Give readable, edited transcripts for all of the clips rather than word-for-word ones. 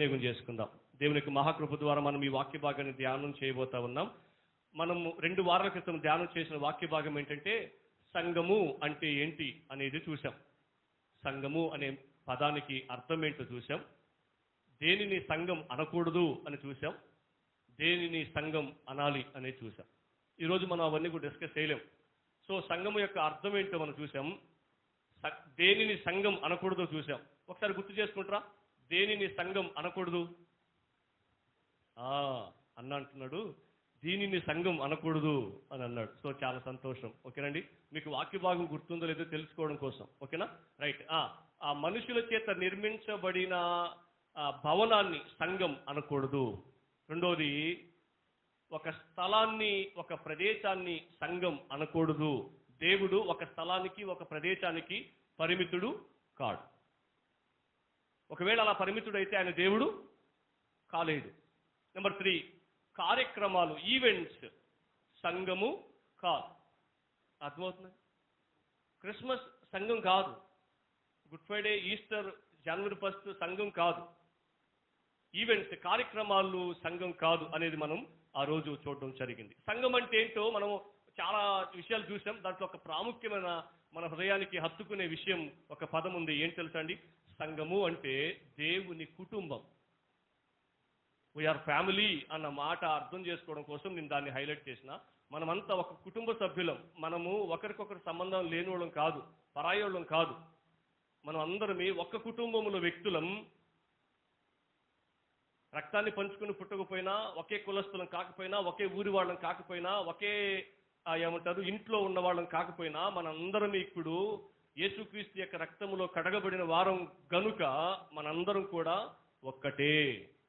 సద్వినియోగం చేసుకుందాం. దేవుని యొక్క మహాకృప ద్వారా మనం ఈ వాక్య భాగాన్ని ధ్యానం చేయబోతా ఉన్నాం. మనము 2 వారాల క్రితం ధ్యానం చేసిన వాక్య భాగం ఏంటంటే సంఘము అంటే ఏంటి అనేది చూసాం. సంఘము అనే పదానికి అర్థం ఏంటో చూసాం. దేనిని సంఘం అనకూడదు అని చూసాం. దేనిని సంఘం అనాలి అనేది చూసాం. ఈరోజు మనం అవన్నీ కూడా డిస్కస్ చేయలేం. సో సంఘము యొక్క అర్థం ఏంటో మనం చూసాం. దేనిని సంఘం అనకూడదో చూసాం. ఒకసారి గుర్తు చేసుకుంటారా? దేనిని సంఘం అనకూడదు అన్న అంటున్నాడు, దీనిని సంఘం అనకూడదు అని అన్నాడు. సో చాలా సంతోషం. ఓకేనండి, మీకు వాక్య భాగం గుర్తుందో లేదో తెలుసుకోవడం కోసం. ఓకేనా? రైట్. ఆ మనుషుల చేత నిర్మించబడిన భవనాన్ని సంఘం అనకూడదు. రెండోది, ఒక స్థలాన్ని, ఒక ప్రదేశాన్ని సంఘం అనకూడదు. దేవుడు ఒక స్థలానికి, ఒక ప్రదేశానికి పరిమితుడు కాడు. ఒకవేళ అలా పరిమితుడైతే ఆయన దేవుడు కాలేడు. నెంబర్ 3, కార్యక్రమాలు, ఈవెంట్స్ సంఘము కాదు. అర్థమవుతుంది? క్రిస్మస్ సంఘం కాదు. గుడ్ ఫ్రైడే, ఈస్టర్, జనవరి 1 సంఘం కాదు. ఈవెంట్స్, కార్యక్రమాలు సంఘం కాదు అనేది మనం ఆ రోజు చూడడం జరిగింది. సంఘం అంటే ఏంటో మనం చాలా విషయాలు చూసాం. దాంట్లో ఒక ప్రాముఖ్యమైన మన హృదయానికి హత్తుకునే విషయం, ఒక పదం ఉంది. ఏం తెలుసా అండి? సంఘము అంటే దేవుని కుటుంబం. వీఆర్ ఫ్యామిలీ అన్న మాట అర్థం చేసుకోవడం కోసం నేను దాన్ని హైలైట్ చేసిన. మనమంతా ఒక కుటుంబ సభ్యులం. మనము ఒకరికొకరు సంబంధం లేని వాళ్ళం కాదు, పరాయోళ్ళం కాదు. మనం అందరమే ఒక కుటుంబంలో వ్యక్తులం. రక్తాన్ని పంచుకుని పుట్టకపోయినా, ఒకే కులస్తులం కాకపోయినా, ఒకే ఊరి వాళ్ళం కాకపోయినా, ఒకే ఇంట్లో ఉన్న వాళ్ళం కాకపోయినా, మనందరం ఇప్పుడు యేసుక్రీస్తు యొక్క రక్తములో కడగబడిన వారం గనుక మనందరం కూడా ఒక్కటే.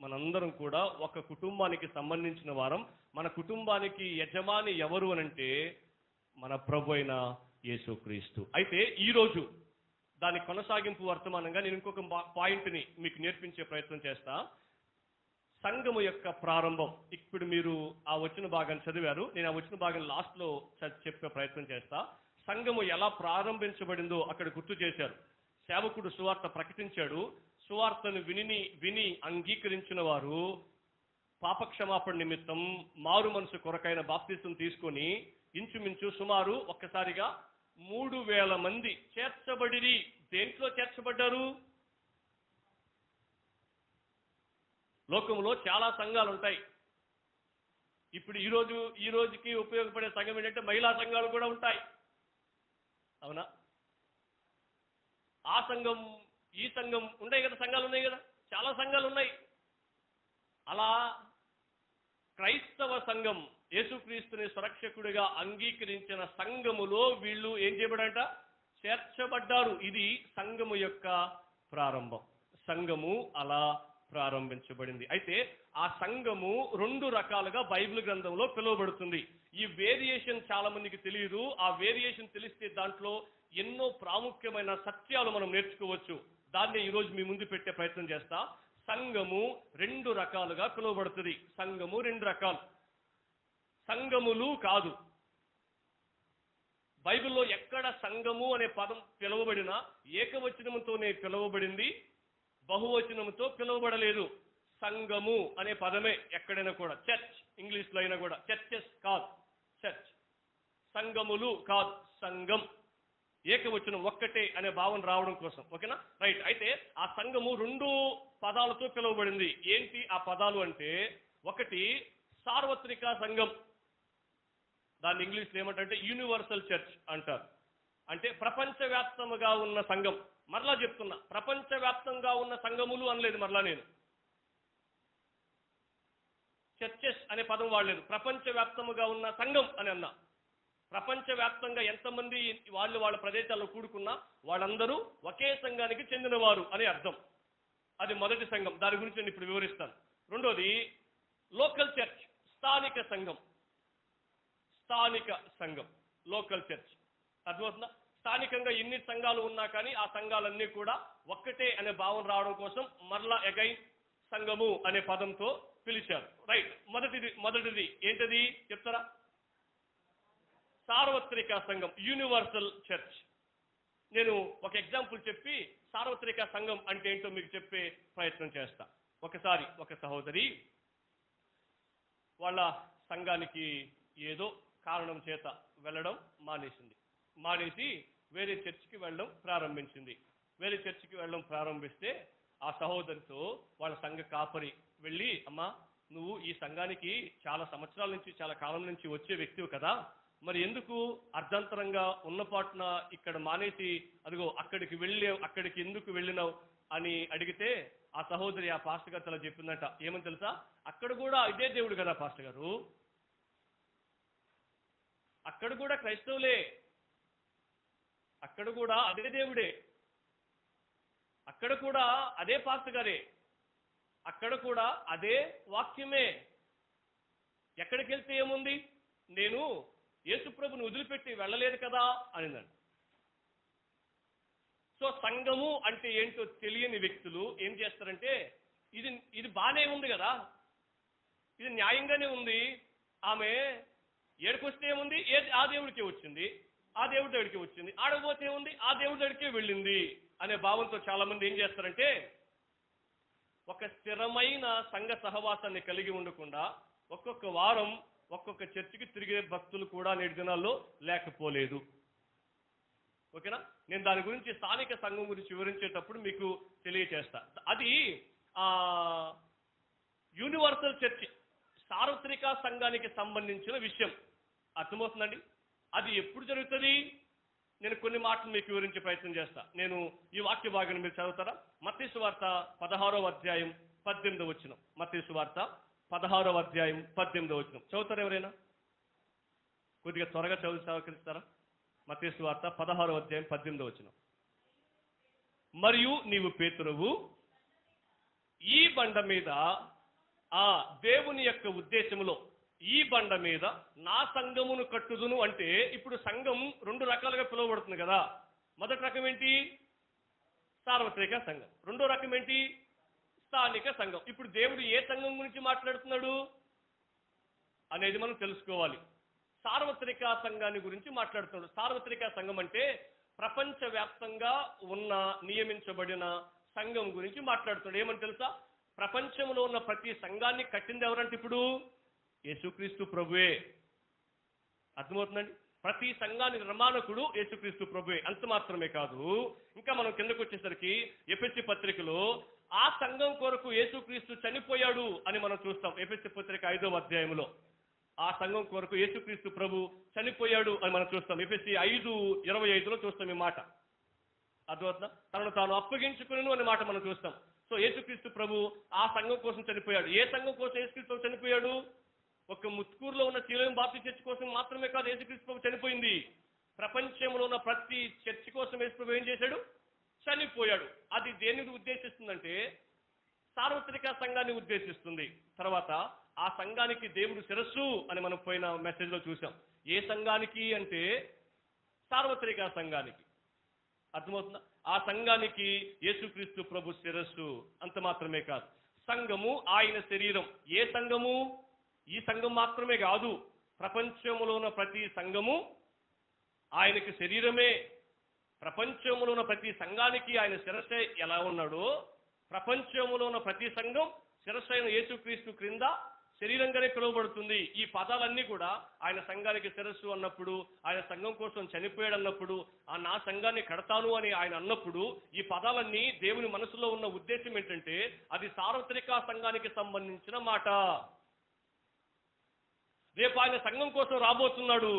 మనందరం కూడా ఒక కుటుంబానికి సంబంధించిన వారం. మన కుటుంబానికి యజమాని ఎవరు అనంటే మన ప్రభు అయిన యేసుక్రీస్తు. అయితే ఈరోజు దాని కొనసాగింపు వర్తమానంగా నేను ఇంకొక పాయింట్ని మీకు నేర్పించే ప్రయత్నం చేస్తా. సంఘము యొక్క ప్రారంభం. ఇప్పుడు మీరు ఆ వచ్చిన భాగాన్ని చదివారు. నేను ఆ వచ్చిన భాగం లాస్ట్లో చెప్పే ప్రయత్నం చేస్తా. సంఘము ఎలా ప్రారంభించబడిందో అక్కడ గుర్తు చేశారు. సేవకుడు సువార్త ప్రకటించాడు. సువార్తను విని అంగీకరించిన వారు పాపక్షమాపణ నిమిత్తం మారు మనసు కొరకైన బాప్తిసం తీసుకొని ఇంచుమించు సుమారు ఒక్కసారిగా 3000 మంది చేర్చబడిరి. దేంట్లో చేర్చబడ్డారు? లోకంలో చాలా సంఘాలు ఉంటాయి. ఇప్పుడు ఈ రోజుకి ఉపయోగపడే సంఘం ఏంటంటే మహిళా సంఘాలు కూడా ఉంటాయి. అవునా? ఆ సంఘం, ఈ సంఘం ఉన్నాయి కదా, సంఘాలు ఉన్నాయి కదా, చాలా సంఘాలు ఉన్నాయి. అలా క్రైస్తవ సంఘం యేసుక్రీస్తుని సురక్షకుడిగా అంగీకరించిన సంఘములో వీళ్ళు ఏం చేయబడంట? చేర్చబడ్డారు. ఇది సంఘము యొక్క ప్రారంభం. సంఘము అలా ప్రారంభించబడింది. అయితే ఆ సంఘము 2 రకాలుగా బైబిల్ గ్రంథంలో పిలువబడుతుంది. ఈ వేరియేషన్ చాలా మందికి తెలియదు. ఆ వేరియేషన్ తెలిస్తే దాంట్లో ఎన్నో ప్రాముఖ్యమైన సత్యాలు మనం నేర్చుకోవచ్చు. దాన్ని ఈరోజు మీ ముందు పెట్టే ప్రయత్నం చేస్తా. సంఘము 2 రకాలుగా పిలువబడుతుంది. సంఘము 2 రకాలు. సంఘములు కాదు. బైబిల్లో ఎక్కడ సంఘము అనే పదం పిలువబడినా ఏకవచనముతోనే పిలువబడింది, బహువచనంతో పిలువబడలేదు. సంఘము అనే పదమే ఎక్కడైనా కూడా. చర్చ్, ఇంగ్లీష్లో అయినా కూడా చర్చెస్ కాదు, చర్చ్. సంఘములు కాదు, సంఘం. ఏకవచనం, ఒక్కటే అనే భావన రావడం కోసం. ఓకేనా? రైట్. అయితే ఆ సంఘము 2 పదాలతో పిలువబడింది. ఏంటి ఆ పదాలు అంటే, ఒకటి సార్వత్రిక సంఘం. దాన్ని ఇంగ్లీష్లో ఏమంటే యూనివర్సల్ చర్చ్ అంటారు. అంటే ప్రపంచవ్యాప్తముగా ఉన్న సంఘం. మరలా చెప్తున్నా, ప్రపంచవ్యాప్తంగా ఉన్న సంఘములు అనలేదు. మరలా నేను చర్చెస్ అనే పదం వాడలేదు. ప్రపంచవ్యాప్తముగా ఉన్న సంఘం అని అన్నా. ప్రపంచవ్యాప్తంగా ఎంతమంది వాళ్ళ ప్రదేశాల్లో కూడుకున్నా వాళ్ళందరూ ఒకే సంఘానికి చెందినవారు అనే అర్థం. అది మొదటి సంఘం. దాని గురించి నేను ఇప్పుడు వివరిస్తాను. రెండోది లోకల్ చర్చ్, స్థానిక సంఘం. స్థానిక సంఘం, లోకల్ చర్చ్. అర్థమవుతుందా? స్థానికంగా ఎన్ని సంఘాలు ఉన్నా కానీ ఆ సంఘాలన్నీ కూడా ఒక్కటే అనే భావన రావడం కోసం మరలా అగైన్ సంఘము అనే పదంతో పిలిచారు. రైట్. మొదటిది ఏంటది చెప్తారా? సార్వత్రిక సంఘం, యూనివర్సల్ చర్చ్. నేను ఒక ఎగ్జాంపుల్ చెప్పి సార్వత్రిక సంఘం అంటే ఏంటో మీకు చెప్పే ప్రయత్నం చేస్తా. ఒకసారి ఒక సహోదరి వాళ్ళ సంఘానికి ఏదో కారణం చేత వెళ్ళడం మానేసి వేరే చర్చికి వెళ్ళడం ప్రారంభించింది. వేరే చర్చికి వెళ్ళడం ప్రారంభిస్తే ఆ సహోదరితో వాళ్ళ సంఘ కాపరి వెళ్ళి, అమ్మా నువ్వు ఈ సంఘానికి చాలా సంవత్సరాల నుంచి చాలా కాలం నుంచి వచ్చే వ్యక్తివి కదా, మరి ఎందుకు అర్ధంతరంగా ఉన్నపాటున ఇక్కడ మానేసి అదిగో అక్కడికి ఎందుకు వెళ్ళినావు అని అడిగితే ఆ సహోదరి ఆ పాస్టర్ గారు తల చెప్పిందంట. ఏమని తెలుసా? అక్కడ కూడా ఇదే దేవుడు కదా పాస్టర్ గారు, అక్కడ కూడా క్రైస్తవులే, అక్కడ కూడా అదే దేవుడే, అక్కడ కూడా అదే పాస్టర్ గారే, అక్కడ కూడా అదే వాక్యమే, ఎక్కడికి వెళ్తే ఏముంది, నేను యేసుప్రభుని వదిలిపెట్టి వెళ్ళలేదు కదా అనిందండి. సో సంఘము అంటే ఏంటో తెలియని వ్యక్తులు ఏం చేస్తారంటే, ఇది బానే ఉంది కదా, ఇది న్యాయంగానే ఉంది, ఆమె ఏడుకొస్తే ఏముంది, ఆ దేవుడికే వచ్చింది, ఆ దేవుడి దగ్గరికి వచ్చింది, ఆడకపోతే ఏముంది, ఆ దేవుడి దగ్గరికే వెళ్ళింది అనే భావంతో చాలా మంది ఏం చేస్తారంటే ఒక స్థిరమైన సంఘ సహవాసాన్ని కలిగి ఉండకుండా ఒక్కొక్క వారం ఒక్కొక్క చర్చికి తిరిగే భక్తులు కూడా నేటి దినాల్లో లేకపోలేదు. ఓకేనా? నేను దాని గురించి స్థానిక సంఘం గురించి వివరించేటప్పుడు మీకు తెలియచేస్తా. అది యూనివర్సల్ చర్చి, సార్వత్రిక సంఘానికి సంబంధించిన విషయం. అర్థమవుతుందండి? అది ఎప్పుడు జరుగుతుంది? నేను కొన్ని మాటలు మీకు వివరించే ప్రయత్నం చేస్తా. నేను ఈ వాక్య భాగాన్ని మీరు చదువుతారా? మత్తయి సువార్త 16వ అధ్యాయం 18వ వచనం. మత్తయి సువార్త 16వ అధ్యాయం 18వ వచనం చదువుతారా ఎవరైనా? కొద్దిగా త్వరగా చదువు సహకరిస్తారా? మత్తయి సువార్త 16వ అధ్యాయం 18వ వచనం. మరియు నీవు పేతురువు, ఈ బండ మీద, దేవుని యొక్క ఉద్దేశములో ఈ బండ మీద నా సంఘమును కట్టుదును అంటే, ఇప్పుడు సంఘం రెండు రకాలుగా పిలువబడుతుంది కదా. మొదటి రకం ఏంటి? సార్వత్రిక సంఘం. రెండో రకం ఏంటి? స్థానిక సంఘం. ఇప్పుడు దేవుడు ఏ సంఘం గురించి మాట్లాడుతున్నాడు అనేది మనం తెలుసుకోవాలి. సార్వత్రిక సంఘాన్ని గురించి మాట్లాడుతున్నాడు. సార్వత్రిక సంఘం అంటే ప్రపంచవ్యాప్తంగా ఉన్న నియమించబడిన సంఘం గురించి మాట్లాడుతున్నాడు. ఏమని తెలుసా? ప్రపంచంలో ఉన్న ప్రతి సంఘాన్ని కట్టింది ఎవరంటే ఇప్పుడు యేసుక్రీస్తు ప్రభువే. అర్థమవుతుందండి? ప్రతి సంఘానికి నిర్మాణకుడు యేసుక్రీస్తు ప్రభువే. అంత మాత్రమే కాదు, ఇంకా మనం కిందకు వచ్చేసరికి ఎఫెసీ పత్రికలో ఆ సంఘం కొరకు యేసుక్రీస్తు చనిపోయాడు అని మనం చూస్తాం. ఎఫెసీ పత్రిక 5వ అధ్యాయంలో ఆ సంఘం కొరకు యేసుక్రీస్తు ప్రభు చనిపోయాడు అని మనం చూస్తాం. ఎఫెసీ 5:25లో చూస్తాం ఈ మాట. అర్థమవుతుందా? తనను తాను అప్పగించుకును అనే మాట మనం చూస్తాం. సో యేసుక్రీస్తు ప్రభు ఆ సంఘం కోసం చనిపోయాడు. ఏ సంఘం కోసం యేసుక్రీస్తు చనిపోయాడు? ఒక ముత్కూరులో ఉన్న సీలోయం బాప్టిస్ట్ చర్చి కోసం మాత్రమే కాదు యేసుక్రీస్తు ప్రభు చనిపోయింది. ప్రపంచంలో ఉన్న ప్రతి చర్చి కోసం యేసు ప్రభు ఏం చేశాడు? చనిపోయాడు. అది దేనిని ఉద్దేశిస్తుందంటే సార్వత్రిక సంఘాన్ని ఉద్దేశిస్తుంది. తర్వాత ఆ సంఘానికి దేవుడు శిరస్సు అని మనం పోయిన మెసేజ్ లో చూసాం. ఏ సంఘానికి అంటే సార్వత్రిక సంఘానికి. అర్థమవుతుందా? ఆ సంఘానికి యేసుక్రీస్తు ప్రభు శిరస్సు. అంత మాత్రమే కాదు, సంఘము ఆయన శరీరం. ఏ సంఘము? ఈ సంఘం మాత్రమే కాదు, ప్రపంచంలో ఉన్న ప్రతి సంఘము ఆయనకి శరీరమే. ప్రపంచంలో ఉన్న ప్రతి సంఘానికి ఆయన శిరస్సే ఎలా ఉన్నాడో, ప్రపంచంలో ఉన్న ప్రతి సంఘం శిరస్సు అయిన యేసుక్రీస్తు క్రింద శరీరంగానే పిలువబడుతుంది. ఈ పదాలన్నీ కూడా ఆయన సంఘానికి శిరస్సు అన్నప్పుడు, ఆయన సంఘం కోసం చనిపోయాడు అన్నప్పుడు, నా సంఘాన్ని కడతాను అని ఆయన అన్నప్పుడు, ఈ పదాలన్నీ దేవుని మనసులో ఉన్న ఉద్దేశం ఏంటంటే అది సార్వత్రిక సంఘానికి సంబంధించిన మాట. రేపు ఆయన సంఘం కోసం రాబోతున్నాడు.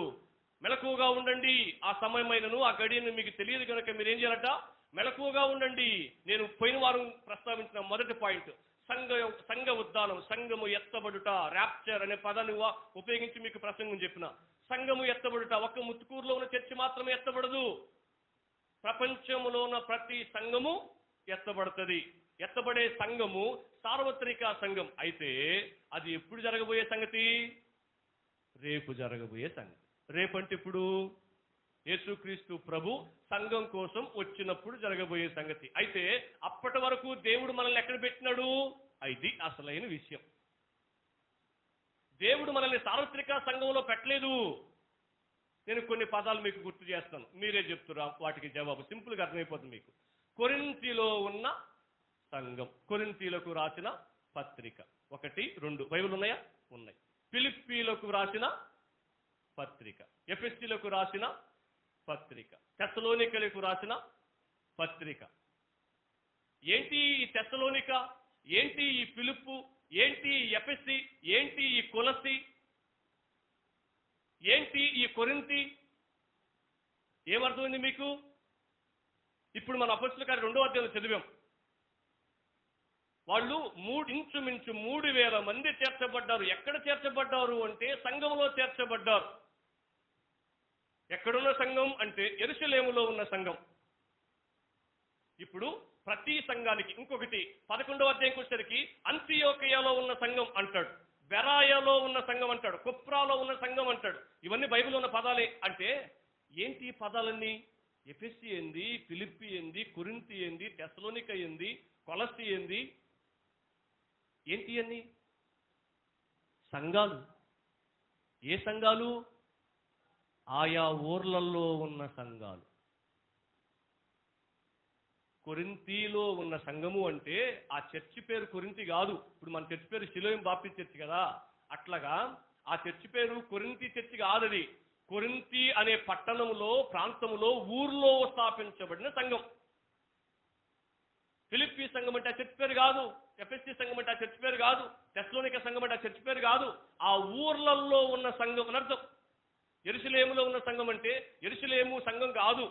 మెలకువగా ఉండండి. ఆ సమయమైనను ఆ గడియను మీకు తెలియదు కనుక మీరేం చేయాలట? మెలకువగా ఉండండి. నేను పోయిన వారం ప్రస్తావించిన మొదటి పాయింట్ సంఘ ఉద్దానం, సంఘము ఎత్తబడుట, ర్యాప్చర్ అనే పదాన్ని ఉపయోగించి మీకు ప్రసంగం చెప్పిన. సంఘము ఎత్తబడుట ఒక్క ముత్తుకూరులో ఉన్న చర్చి మాత్రమే ఎత్తబడదు. ప్రపంచంలో ఉన్న ప్రతి సంఘము ఎత్తబడుతుంది. ఎత్తబడే సంఘము సార్వత్రిక సంఘం. అయితే అది ఎప్పుడు జరగబోయే సంగతి? రేపు జరగబోయే సంగతి. రేపంటే ఇప్పుడు యేసుక్రీస్తు ప్రభు సంఘం కోసం వచ్చినప్పుడు జరగబోయే సంగతి. అయితే అప్పటి వరకు దేవుడు మనల్ని ఎక్కడ పెట్టినాడు? ఇది అసలైన విషయం. దేవుడు మనల్ని సార్వత్రిక సంఘంలో పెట్టలేదు. నేను కొన్ని పదాలు మీకు గుర్తు చేస్తాను, మీరే చెప్తురా వాటికి జవాబు. సింపుల్గా అర్థమైపోతుంది మీకు. కొరింథీలో ఉన్న సంఘం, కొరింథీలకు రాసిన పత్రిక. 1, 2 బైబిల్ ఉన్నాయా? ఉన్నాయి. ఫిలిప్పీలకు రాసిన పత్రిక, ఎఫెసీలకు రాసిన పత్రిక, తెస్సలోనికలకు రాసిన పత్రిక. ఏంటి ఈ తెస్సలోనిక? ఏంటి ఈ ఫిలిప్పు? ఏంటి ఈ ఎఫెసీ? ఏంటి ఈ కొలసి? ఏంటి ఈ కొరింథీ? ఏమర్థమైంది మీకు? ఇప్పుడు మన అపొస్తలుల కార్యం 2వ అధ్యాయంలో చదివాం. వాళ్ళు ఇంచుమించు 3,000 మంది చేర్చబడ్డారు. ఎక్కడ చేర్చబడ్డారు అంటే సంఘంలో చేర్చబడ్డారు. ఎక్కడున్న సంఘం అంటే యెరూషలేములో ఉన్న సంఘం. ఇప్పుడు ప్రతి సంఘానికి ఇంకొకటి 11వ అధ్యాయంకి వచ్చేసరికి అంతియోకియాలో ఉన్న సంఘం అంటాడు, బెరాయాలో ఉన్న సంఘం అంటాడు, కుప్రాలో ఉన్న సంఘం అంటాడు. ఇవన్నీ బైబిల్లో ఉన్న పదాలే. అంటే ఏంటి ఈ పదాలన్నీ? ఎఫెసీ ఏంది, ఫిలిప్పీ ఏంది, కొరింథీ ఏంది, తెస్సలోనిక ఏంది, కొలసి ఏంది? ఏంటి అన్ని సంఘాలు. ఏ సంఘాలు? ఆయా ఊర్లలో ఉన్న సంఘాలు. కొరింథీలో ఉన్న సంఘము అంటే ఆ చర్చి పేరు కొరింథీ కాదు. ఇప్పుడు మన చర్చి పేరు షిలోయం బాప్టిస్ట్ చర్చి కదా, అట్లాగా ఆ చర్చి పేరు కొరింథీ చర్చి కాదది. కొరింథీ అనే పట్టణంలో, ప్రాంతంలో, ఊర్లో స్థాపించబడిన సంఘం. ఫిలిప్పీ సంఘం అంటే ఆ చర్చి పేరు కాదు. ఎఫెసీ సంఘం అంటే ఆ చర్చి పేరు కాదు. తెస్సలోనిక సంఘం అంటే ఆ చర్చి పేరు కాదు. ఆ ఊర్లలో ఉన్న సంఘం అని అర్థం. యెరూషలేములో ఉన్న సంఘం అంటే యెరూషలేము సంఘం కాదు,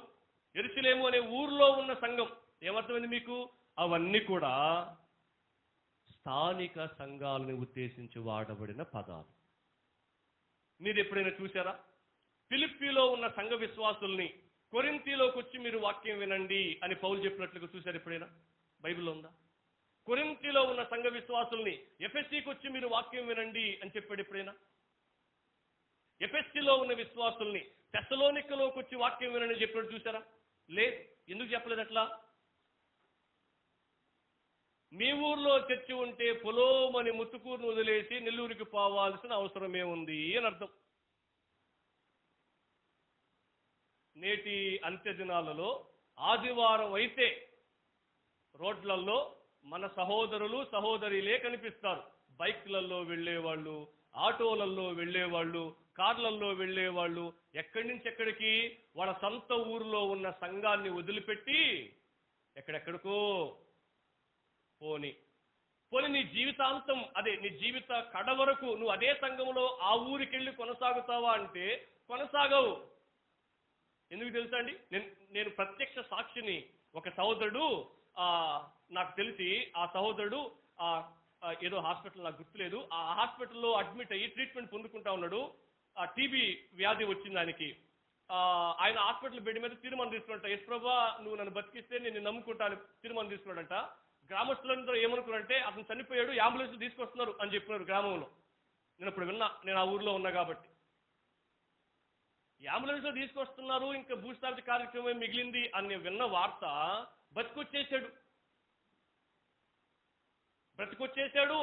యెరూషలేము అనే ఊర్లో ఉన్న సంఘం. ఏమర్థమైంది మీకు? అవన్నీ కూడా స్థానిక సంఘాలను ఉద్దేశించి వాడబడిన పదాలు. మీరు ఎప్పుడైనా చూసారా? ఫిలిప్పీలో ఉన్న సంఘ విశ్వాసుల్ని కొరింథీలోకి వచ్చి మీరు వాక్యం వినండి అని పౌలు చెప్పినట్లుగా చూశారు ఎప్పుడైనా? బైబిల్లో ఉందా? కొరింథీలో ఉన్న సంఘ విశ్వాసుల్ని ఎఫెసీకి వచ్చి మీరు వాక్యం వినండి అని చెప్పాడు ఎప్పుడైనా? ఎఫెసీలో ఉన్న విశ్వాసుల్ని తెస్సలోనికలోకి వచ్చి వాక్యం వినండి చెప్పాడు చూసారా? లేదు. ఎందుకు చెప్పలేదు అట్లా? మీ ఊర్లో చర్చి ఉంటే పొలోమని ముత్తుకూరును వదిలేసి నెల్లూరుకి పోవాల్సిన అవసరమే ఉంది అని అర్థం. నేటి అంత్య దినాలలో ఆదివారం అయితే రోడ్లలో మన సహోదరులు సహోదరులే కనిపిస్తారు. బైక్లలో వెళ్ళేవాళ్ళు, ఆటోలలో వెళ్ళేవాళ్ళు, కార్లలో వెళ్ళేవాళ్ళు, ఎక్కడి నుంచి ఎక్కడికి? వాళ్ళ సొంత ఊరిలో ఉన్న సంఘాన్ని వదిలిపెట్టి ఎక్కడెక్కడికో పోని నీ జీవితాంతం అదే, నీ జీవిత కడ వరకు నువ్వు అదే సంఘంలో ఆ ఊరికెళ్ళి కొనసాగుతావా అంటే కొనసాగవు. ఎందుకు తెలుసా అండి? నేను ప్రత్యక్ష సాక్షిని. ఒక సహోదరుడు నాకు తెలిసి ఆ సహోదరుడు ఏదో హాస్పిటల్, నాకు గుర్తులేదు, ఆ హాస్పిటల్లో అడ్మిట్ అయ్యి ట్రీట్మెంట్ పొందుకుంటా ఉన్నాడు. ఆ టీబీ వ్యాధి వచ్చింది ఆయనకి. ఆయన హాస్పిటల్ బెడ్ మీద తీర్మానం తీసుకున్నట్ట, యేసు ప్రభువా నువ్వు నన్ను బతికిస్తే నేను నమ్ముకుంటాను తీర్మానం తీసుకున్నాడంట. గ్రామస్తులందరూ ఏమనుకున్నారంటే అతను చనిపోయాడు, అంబులెన్స్ తీసుకొస్తున్నారు అని చెప్పినారు గ్రామంలో. నేను అప్పుడు విన్నా, నేను ఆ ఊర్లో ఉన్నా కాబట్టి. అంబులెన్స్ లో తీసుకొస్తున్నారు, ఇంకా భూస్థాపిత కార్యక్రమం మిగిలింది అని విన్న వార్త బ్రతికొచ్చేసాడు.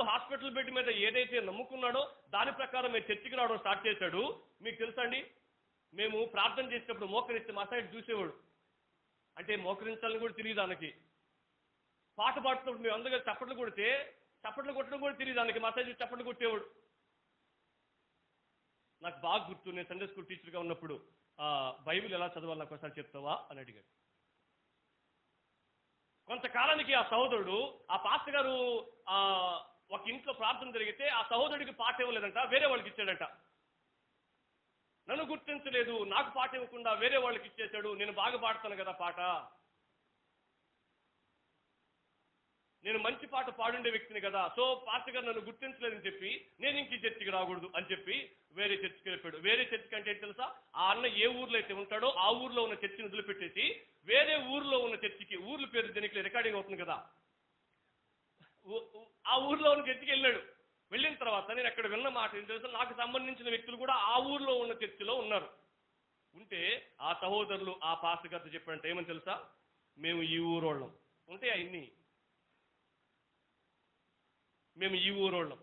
హాస్పిటల్ బెడ్ మీద ఏదైతే నమ్ముకున్నాడో దాని ప్రకారం చర్చికి రావడం స్టార్ట్ చేశాడు. మీకు తెలుసా అండి, మేము ప్రార్థన చేసేటప్పుడు మోకరిస్తే మా సైడ్ చూసేవాడు. అంటే మోకరించాలని కూడా తెలియదు దానికి. పాట పాడుతున్నప్పుడు మేము అందరూ చప్పట్లు కొడితే చప్పట్లు కొట్టడం కూడా తెలియదు దానికి. మా సైడ్ చప్పట్లు కొట్టేవాడు. నాకు బాగా గుర్తు, నేను సండే స్కూల్ టీచర్గా ఉన్నప్పుడు బైబిల్ ఎలా చదవాలి నాకు ఒకసారి చెప్తావా అని అడిగాడు. కొంతకాలానికి ఆ సహోదరుడు, ఆ పాస్టర్ గారు ఒక ఇంట్లో ప్రార్థన జరిగితే ఆ సహోదరుడికి పాట ఇవ్వలేదంట, వేరే వాళ్ళకి ఇచ్చాడంట. నన్ను గుర్తించలేదు, నాకు పాట ఇవ్వకుండా వేరే వాళ్ళకి ఇచ్చేశాడు. నేను బాగా పాడతాను కదా పాట, నేను మంచి పాట పాడుండే వ్యక్తిని కదా, సో పాస్టర్ గారు నన్ను గుర్తించలేదని చెప్పి నేను ఇంక చర్చికి రాకూడదు అని చెప్పి వేరే చర్చికి వెళ్ళిపోయాడు. వేరే చర్చికి అంటే తెలుసా? ఆ అన్న ఏ ఊర్లో అయితే ఉంటాడో ఆ ఊర్లో ఉన్న చర్చిని వదిలిపెట్టేసి వేరే ఊర్లో ఉన్న చర్చికి, ఊర్ల పేరు దీనికి రికార్డింగ్ అవుతుంది కదా, ఆ ఊర్లో ఉన్న చర్చికి వెళ్ళాడు. వెళ్ళిన తర్వాత నేను అక్కడ విన్న మాట ఏం తెలుసా, నాకు సంబంధించిన వ్యక్తులు కూడా ఆ ఊర్లో ఉన్న చర్చిలో ఉన్నారు. ఉంటే ఆ సహోదరులు ఆ పాస్టర్ గారితో చెప్పారంటే ఏమని తెలుసా, మేము ఈ ఊరోళ్ళం. ఉంటే అన్ని మేము ఈ ఊరోళ్ళం,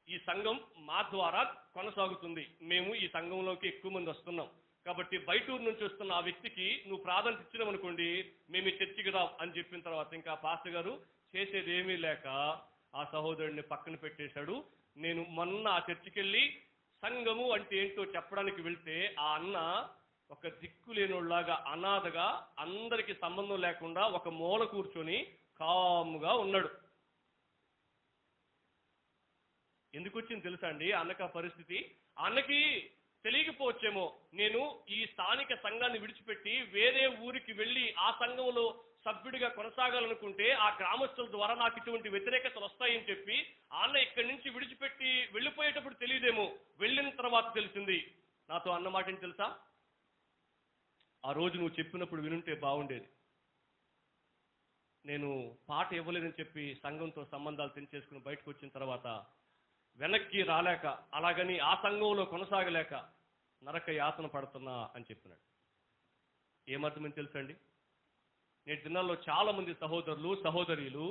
ఈ సంఘం మా ద్వారా కొనసాగుతుంది, మేము ఈ సంఘంలోకి ఎక్కువ మంది వస్తున్నాం కాబట్టి బయటూరు నుంచి వస్తున్న ఆ వ్యక్తికి నువ్వు ప్రాధాన్యత ఇచ్చినావు అనుకోండి మేము ఈ చర్చికి రావు అని చెప్పిన తర్వాత ఇంకా పాస్టర్ గారు చేసేది ఏమీ లేక ఆ సహోదరుడిని పక్కన పెట్టేశాడు. నేను మొన్న ఆ చర్చికి వెళ్ళి సంఘము అంటే ఏంటో చెప్పడానికి వెళ్తే ఆ అన్న ఒక దిక్కు లేనోళ్ళలాగా అనాథగా అందరికి సంబంధం లేకుండా ఒక మూల కూర్చొని కాముగా ఉన్నాడు. ఎందుకు వచ్చింది తెలుసా అండి అన్నకి ఆ పరిస్థితి? అన్నకి తెలియకపోవచ్చేమో, నేను ఈ స్థానిక సంఘాన్ని విడిచిపెట్టి వేరే ఊరికి వెళ్ళి ఆ సంఘంలో సభ్యుడిగా కొనసాగాలనుకుంటే ఆ గ్రామస్తుల ద్వారా నాకు ఇటువంటి వ్యతిరేకతలు వస్తాయని చెప్పి అన్న ఇక్కడి నుంచి విడిచిపెట్టి వెళ్ళిపోయేటప్పుడు తెలియదేమో, వెళ్ళిన తర్వాత తెలిసింది. నాతో అన్న మాట ఏంటి తెలుసా? ఆ రోజు నువ్వు చెప్పినప్పుడు వినుంటే బాగుండేది. నేను పాట ఇవ్వలేదని చెప్పి సంఘంతో సంబంధాలు తెంచేసుకుని బయటకు వచ్చిన తర్వాత వెనక్కి రాలేక, అలాగని ఆ సంఘంలో కొనసాగలేక నరక యాతన పడుతున్నా అని చెప్పినాడు. ఏమర్థమని తెలుసండి? నేటి దినాల్లో చాలా మంది సహోదరులు సహోదరీలు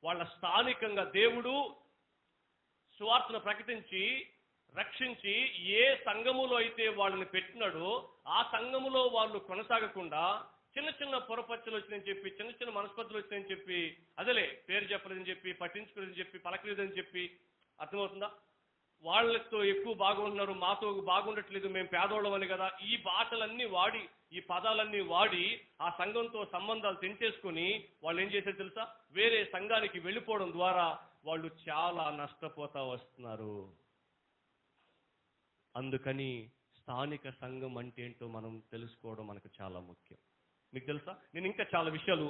వాళ్ళ స్థానికంగా దేవుడు సువార్తను ప్రకటించి రక్షించి ఏ సంఘములో అయితే వాళ్ళని పెట్టినాడో ఆ సంఘములో వాళ్ళు కొనసాగకుండా చిన్న చిన్న పొరపచ్చలు వచ్చినాయని చెప్పి, చిన్న చిన్న మనస్పర్ధలు వచ్చినాయని చెప్పి, అదేలే పేరు చెప్పలేదని చెప్పి, పట్టించుకోలేదని చెప్పి, పలకలేదని చెప్పి, అర్థమవుతుందా? వాళ్ళతో ఎక్కువ బాగుంటున్నారు, మాతో బాగుండట్లేదు, మేము పేదోళ్ళమని కదా, ఈ భాషలన్నీ వాడి, ఈ పదాలన్నీ వాడి ఆ సంఘంతో సంబంధాలు తెంచేసుకొని వాళ్ళు ఏం చేశారు తెలుసా? వేరే సంఘానికి వెళ్ళిపోవడం ద్వారా వాళ్ళు చాలా నష్టపోతా వస్తున్నారు. అందుకని స్థానిక సంఘం అంటే ఏంటో మనం తెలుసుకోవడం మనకు చాలా ముఖ్యం. మీకు తెలుసా, నేను ఇంకా చాలా విషయాలు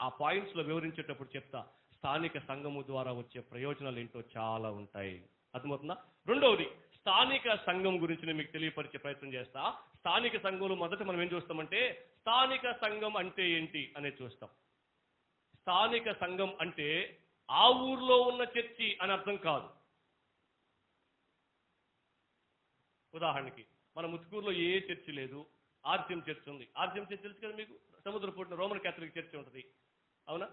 ఆ పాయింట్స్లో వివరించేటప్పుడు చెప్తా. స్థానిక సంఘము ద్వారా వచ్చే ప్రయోజనాలు ఏంటో చాలా ఉంటాయి. అర్థమవుతుందా? రెండవది, స్థానిక సంఘం గురించి నేను మీకు తెలియపరిచే ప్రయత్నం చేస్తా. స్థానిక సంఘంలో మొదట మనం ఏం చూస్తామంటే స్థానిక సంఘం అంటే ఏంటి అనేది చూస్తాం. స్థానిక సంఘం అంటే ఆ ఊర్లో ఉన్న చర్చి అని అర్థం కాదు. ఉదాహరణకి మన ముత్తుకూరులో ఏ చర్చి లేదు, ఆర్సిఎం చర్చ్ ఉంది. ఆర్సిఎం చర్చ్ తెలుసు కదా మీకు, సముద్రపూడిన రోమన్ క్యాథలిక్ చర్చ్ ఉంటుంది, అవునా?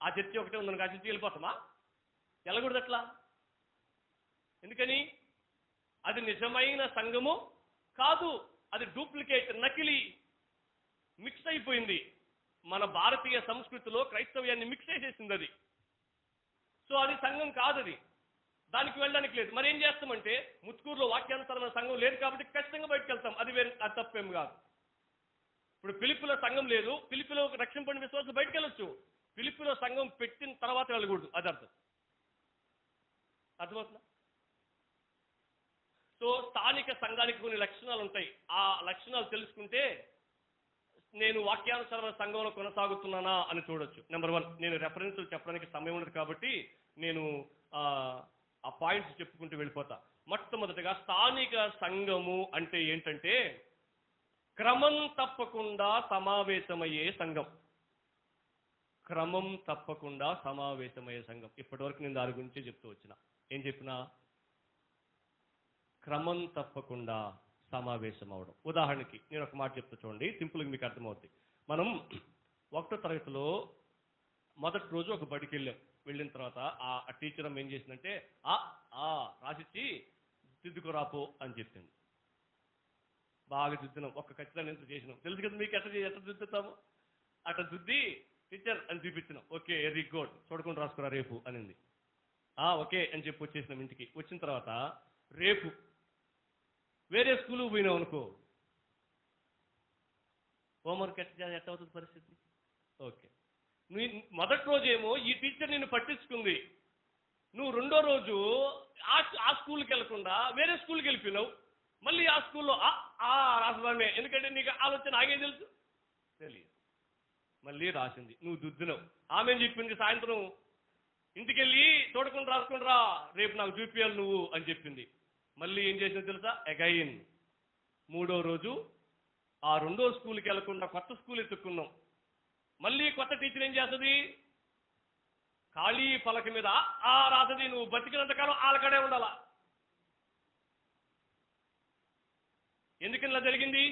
ఆ చర్చి ఒకటే ఉందనుకో ఆ చర్చి వెళ్ళిపోతామా? వెళ్ళకూడదు. అట్లా ఎందుకని? అది నిజమైన సంఘము కాదు, అది డూప్లికేట్, నకిలీ, మిక్స్ అయిపోయింది. మన భారతీయ సంస్కృతిలో క్రైస్తవ్యాన్ని మిక్స్ చేసేసింది అది. సో అది సంఘం కాదు, అది దానికి వెళ్ళడానికి లేదు. మరి ఏం చేస్తామంటే ముత్తుకూరులో వాక్యానుసారమైన సంఘం లేదు కాబట్టి ఖచ్చితంగా బయటకు వెళ్తాం, అది వేరే, అది తప్పేం కాదు. ఇప్పుడు పిలిపిలో సంఘం లేదు, పిలిపిలో రక్షింపడిన విశ్వాసం బయటకు వెళ్ళొచ్చు, పిలిపిలో సంఘం పెట్టిన తర్వాత వెళ్ళకూడదు, అది అర్థమవుతుందా? సో స్థానిక సంఘానికి కొన్ని లక్షణాలు ఉంటాయి. ఆ లక్షణాలు తెలుసుకుంటే నేను వాక్యానుసారమైన సంఘంలో కొనసాగుతున్నానా అని చూడొచ్చు. నెంబర్ 1, నేను రెఫరెన్స్లు చెప్పడానికి సమయం ఉండదు కాబట్టి నేను ఆ పాయింట్స్ చెప్పుకుంటూ వెళ్ళిపోతా. మొట్టమొదటిగా స్థానిక సంఘము అంటే ఏంటంటే క్రమం తప్పకుండా సమావేశమయ్యే సంఘం. క్రమం తప్పకుండా సమావేశమయ్యే సంఘం. ఇప్పటివరకు నేను దాని గురించి చెప్తూ వచ్చిన. ఏం చెప్పినా? క్రమం తప్పకుండా సమావేశం అవడం. ఉదాహరణకి నేను ఒక మాట చెప్తా చూడండి, సింపుల్గా మీకు అర్థమవుతుంది. మనం 1వ తరగతిలో మొదటి రోజు ఒక బడికి వెళ్ళిన తర్వాత ఆ టీచర్ ఏం చేసిందంటే రాసిచ్చి దిద్దుకురాపో అని చెప్పింది. బాగా దిద్దినాం, ఒక్క ఖచ్చితంగా ఎంత చేసినాం, తెలుసు కదా మీకు ఎట్లా దిద్దుతాము. అట్లా దిద్ది టీచర్ అని చూపించినాం. ఓకే, వెరీ గుడ్, చూడకుండా రాసుకురా రేపు అనింది. ఓకే అని చెప్పి వచ్చేసినాం ఇంటికి. వచ్చిన తర్వాత రేపు వేరే స్కూల్కి పోయినావు అనుకో, హోంవర్క్ ఎట్లా అవుతుంది పరిస్థితి? ఓకే, నువ్వు మొదటి రోజేమో ఈ టీచర్ నిన్ను పట్టించుకుంది, నువ్వు రెండో రోజు ఆ స్కూల్కి వెళ్లకుండా వేరే స్కూల్కి వెళ్ళిపోయినావు. మళ్ళీ ఆ స్కూల్లో రాసడమే, ఎందుకంటే నీకు ఆలోచన ఆగే తెలుసు, తెలియదు. మళ్ళీ రాసింది, నువ్వు దుద్దినావు. ఆమె చెప్పింది సాయంత్రం ఇంటికెళ్ళి చూడకుండా రాసుకుని రా, రేపు నాకు చూపించాలి నువ్వు అని చెప్పింది. మళ్ళీ ఏం చేసింది తెలుసా? అగైన్ 3వ రోజు ఆ రెండో స్కూల్కి వెళ్లకుండా కొత్త స్కూల్ ఎత్తుక్కున్నాం. మళ్ళీ కొత్త టీచర్ ఏం చేస్తుంది? ఖాళీ పలక మీద రాసది, నువ్వు బతికినంతకాలం ఆలకడే ఉండాలా. ఎందుకని ఇలా జరిగింది?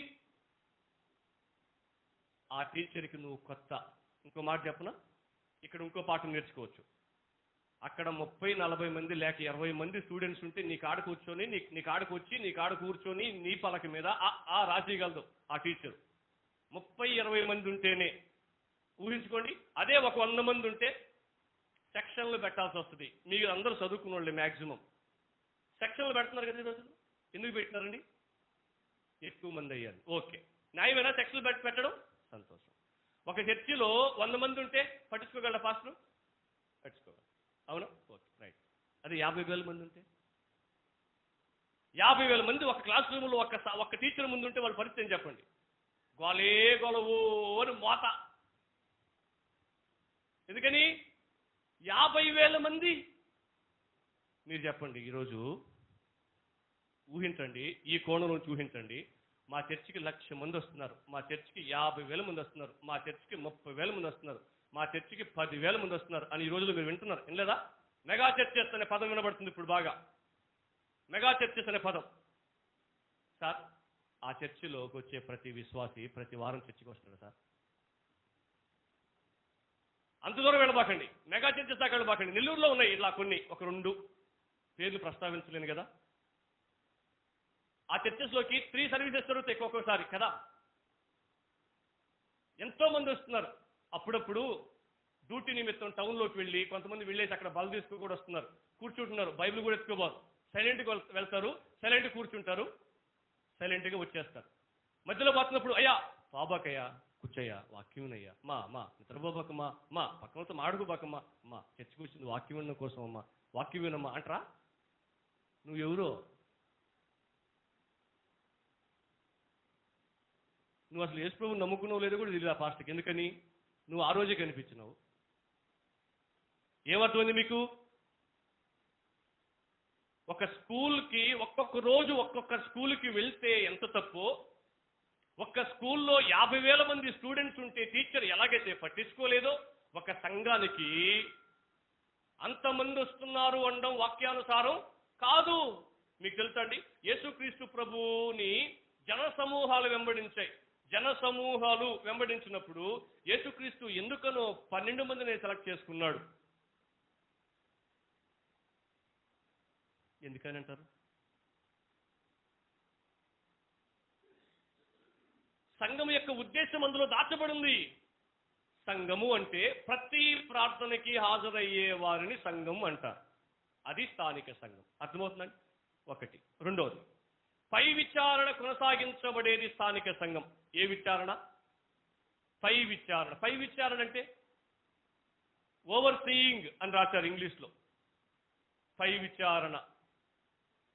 ఆ టీచర్కి నువ్వు కొత్త. ఇంకో మాట చెప్పనా, ఇక్కడ ఇంకో పాఠం నేర్చుకోవచ్చు. అక్కడ 30-40 మంది లేక 20 మంది స్టూడెంట్స్ ఉంటే నీ కాడ కూర్చొని నీ కాడకు వచ్చి నీ కాడ కూర్చొని నీ పలక మీద రాసేయగలదు ఆ టీచర్. 30-20 మంది ఉంటేనే. ఊహించుకోండి, అదే ఒక 100 మంది ఉంటే సెక్షన్లు పెట్టాల్సి వస్తుంది. మీరు అందరూ చదువుకున్న వాళ్ళే మ్యాక్సిమం. సెక్షన్లు పెడుతున్నారు కదా ఈరోజు. ఎందుకు పెట్టినారండి? ఎక్కువ మంది అయ్యారు. ఓకే, న్యాయమేనా సెక్షన్లు పెట్టడం? సంతోషం. ఒక చర్చిలో 100 మంది ఉంటే పట్టించుకోగలరా పాస్టర్? పట్టించుకోగలరు. అవునా? Okay, right. అదే 50,000 మంది ఉంటే, 50,000 మంది ఒక క్లాస్ రూమ్లో ఒక్క టీచర్ ముందు ఉంటే వాళ్ళ పరిస్థితి ఏం చెప్పండి? గోలే గొలవు అని మోత. ఎందుకని? 50,000 మంది. మీరు చెప్పండి, ఈరోజు ఊహించండి, ఈ కోణం నుంచి ఊహించండి. మా చర్చికి 1,00,000 మంది వస్తున్నారు, మా చర్చికి 50,000 మంది వస్తున్నారు, మా చర్చికి 30,000 మంది వస్తున్నారు, మా చర్చికి 10,000 మంది వస్తున్నారు అని ఈ రోజుల్లో మీరు వింటున్నారు. వినలేదా? మెగా చర్చెస్ అనే పదం వినబడుతుంది ఇప్పుడు బాగా. మెగా చర్చెస్ అనే పదం. సార్, ఆ చర్చిలోకి వచ్చే ప్రతి విశ్వాసి ప్రతి వారం చర్చికి వస్తున్నాడు సార్. అంత దూరం వెళ్ళబాకండి, మెగా చర్చెస్ దాకా వెళ్ళబాకండి. నెల్లూరులో ఉన్నాయి ఇలా కొన్ని, ఒక 2 పేర్లు ప్రస్తావించలేను కదా. ఆ చర్చెస్లోకి 3 సర్వీసెస్ జరుగుతాయి ఒక్కొక్కసారి కదా. ఎంతో మంది వస్తున్నారు. అప్పుడప్పుడు డ్యూటీ నిమిత్తం టౌన్లోకి వెళ్ళి కొంతమంది వెళ్ళేసి అక్కడ బల తీసుకు కూడా వస్తున్నారు, కూర్చుంటున్నారు, బైబిల్ కూడా ఎత్తుకోబారు. సైలెంట్గా వెళ్తారు, సైలెంట్గా కూర్చుంటారు, సైలెంట్గా వచ్చేస్తారు. మధ్యలో పోతున్నప్పుడు అయ్యా బాబాకయ్యా కూర్చోయ్యా, వాక్యంనయ్యా, మా నిద్రపోబాకమ్మా, మా పక్కనతో మాడుకోబాకమ్మా, మా చర్చకు వచ్చింది వాక్యం వినడం కోసం అమ్మా, వాక్యం వినమ్మా అంటరా? నువ్వెవరో? నువ్వు అసలు యేసు ప్రభువుని నమ్ముకున్నావు లేదో కూడా తెలియదు ఆ పాస్టర్కి. ఎందుకని? నువ్వు ఆ రోజే కనిపించినావు. ఏమర్థమైంది మీకు? ఒక స్కూల్కి ఒక్కొక్క రోజు ఒక్కొక్క స్కూల్కి వెళ్తే ఎంత తప్పో, ఒక్క స్కూల్లో 50,000 మంది స్టూడెంట్స్ ఉంటే టీచర్ ఎలాగైతే పట్టించుకోలేదో, ఒక సంఘానికి అంతమంది వస్తున్నారు అనడం వాక్యానుసారం కాదు. మీకు తెలుసా అండి, యేసుక్రీస్తు ప్రభువుని జన సమూహాలు వెంబడించాయి. జన సమూహాలు వెంబడించినప్పుడు యేసుక్రీస్తు ఎందుకనో 12 మందిని సెలెక్ట్ చేసుకున్నాడు. ఎందుకని అంటారు? సంఘం యొక్క ఉద్దేశం అందులో దాచబడింది. సంఘము అంటే ప్రతి ప్రార్థనకి హాజరయ్యే వారిని సంఘం అంటారు. అది స్థానిక సంఘం. అర్థమవుతుందండి? ఒకటి. రెండోది, పై విచారణ కొనసాగించబడేది స్థానిక సంఘం. ఏ విచారణ? పై విచారణ. పై విచారణ అంటే ఓవర్ సీయింగ్ అని రాశారు ఇంగ్లీష్లో. పై విచారణ.